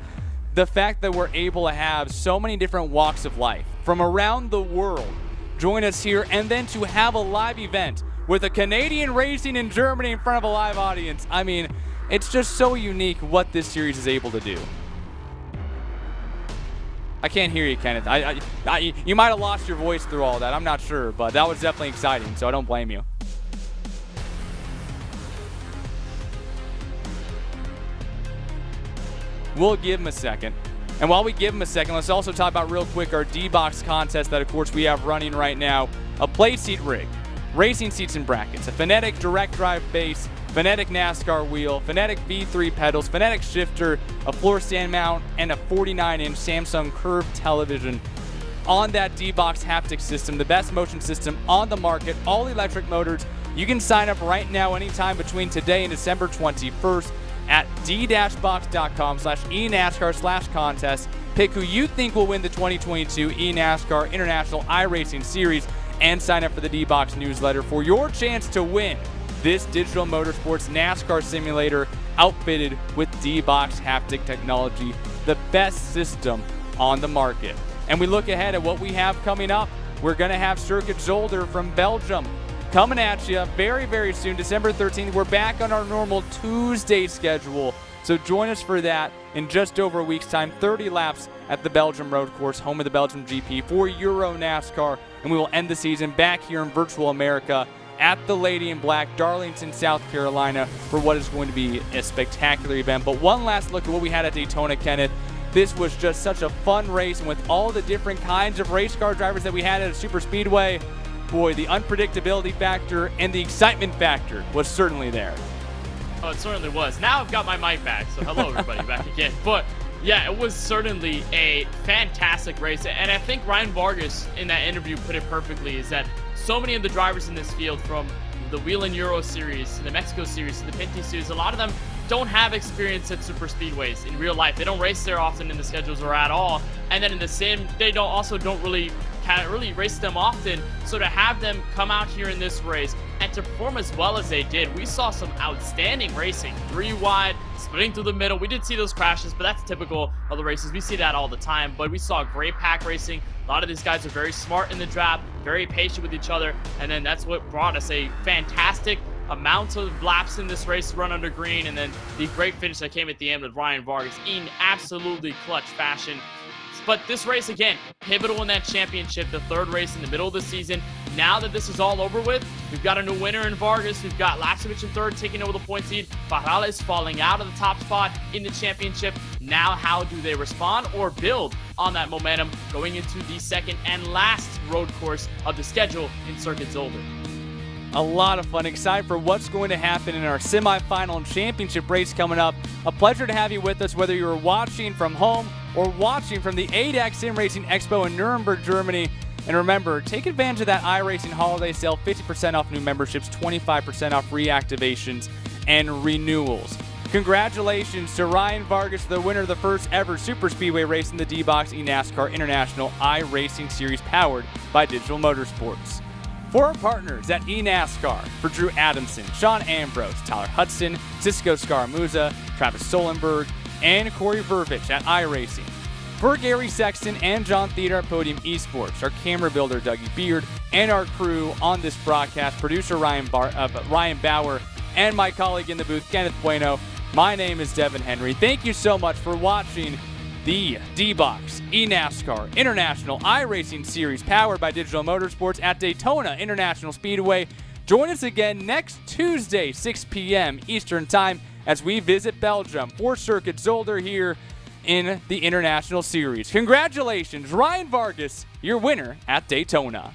the fact that we're able to have so many different walks of life from around the world join us here, and then to have a live event with a Canadian racing in Germany in front of a live audience. I mean, it's just so unique what this series is able to do. I can't hear you, Kenneth. You might have lost your voice through all that. I'm not sure, but that was definitely exciting, so I don't blame you. We'll give him a second. And while we give him a second, let's also talk about real quick our D-Box contest that, of course, we have running right now. A play seat rig, racing seats and brackets, a Phonetic direct drive base, Phonetic NASCAR wheel, Phonetic V3 pedals, Phonetic shifter, a floor stand mount, and a 49-inch Samsung curved television on that D-Box haptic system, the best motion system on the market, all electric motors. You can sign up right now anytime between today and December 21st at d-box.com/eNASCAR/contest. Pick who you think will win the 2022 eNASCAR International iRacing Series and sign up for the D-Box newsletter for your chance to win this Digital Motorsports NASCAR simulator outfitted with D-Box haptic technology, the best system on the market. And we look ahead at what we have coming up. We're going to have Circuit Zolder from Belgium coming at you very, very soon, December 13th. We're back on our normal Tuesday schedule, so join us for that in just over a week's time. 30 laps at the Belgium Road Course, home of the Belgium GP for Euro NASCAR, and we will end the season back here in virtual America at the Lady in Black, Darlington, South Carolina, for what is going to be a spectacular event. But one last look at what we had at Daytona, Kenneth. This was just such a fun race, and with all the different kinds of race car drivers that we had at a super speedway, boy, the unpredictability factor and the excitement factor was certainly there. Oh, it certainly was. Now I've got my mic back, so hello everybody back again. But Yeah, it was certainly a fantastic race. And I think Ryan Vargas in that interview put it perfectly, is that so many of the drivers in this field, from the Wheel and Euro Series to the Mexico Series to the Pinty Series, a lot of them don't have experience at super speedways in real life. They don't race there often in the schedules or at all. And then in the sim, they don't really race them often. So to have them come out here in this race and to perform as well as they did, we saw some outstanding racing. 3 wide, splitting through the middle. We did see those crashes, but that's typical of the races. We see that all the time. But we saw great pack racing. A lot of these guys are very smart in the draft, very patient with each other. And then that's what brought us a fantastic amount of laps in this race, run under green, and then the great finish that came at the end with Ryan Vargas in absolutely clutch fashion. But this race, again, pivotal in that championship, the 3rd race in the middle of the season. Now that this is all over with, we've got a new winner in Vargas. We've got Lapsevich in 3rd, taking over the point lead. Barrales falling out of the top spot in the championship. Now, how do they respond or build on that momentum going into the 2nd and last road course of the schedule in Circuit Zolder? A lot of fun. Excited for what's going to happen in our semifinal and championship race coming up. A pleasure to have you with us, whether you're watching from home or watching from the ADAC Sim Racing Expo in Nuremberg, Germany. And remember, take advantage of that iRacing holiday sale, 50% off new memberships, 25% off reactivations and renewals. Congratulations to Ryan Vargas, the winner of the first ever Super Speedway race in the D-Box eNASCAR International iRacing Series powered by Digital Motorsports. For our partners at eNASCAR, for Drew Adamson, Sean Ambrose, Tyler Hudson, Cisco Scaramuza, Travis Solenberg, and Corey Vervich at iRacing. For Gary Sexton and John Theater at Podium Esports, our camera builder Dougie Beard, and our crew on this broadcast, producer Ryan Bauer, and my colleague in the booth, Kenneth Bueno. My name is Devin Henry. Thank you so much for watching the D-Box eNASCAR International iRacing Series powered by Digital Motorsports at Daytona International Speedway. Join us again next Tuesday, 6 p.m. Eastern Time, as we visit Belgium for Circuit Zolder here in the International Series. Congratulations, Ryan Vargas, your winner at Daytona.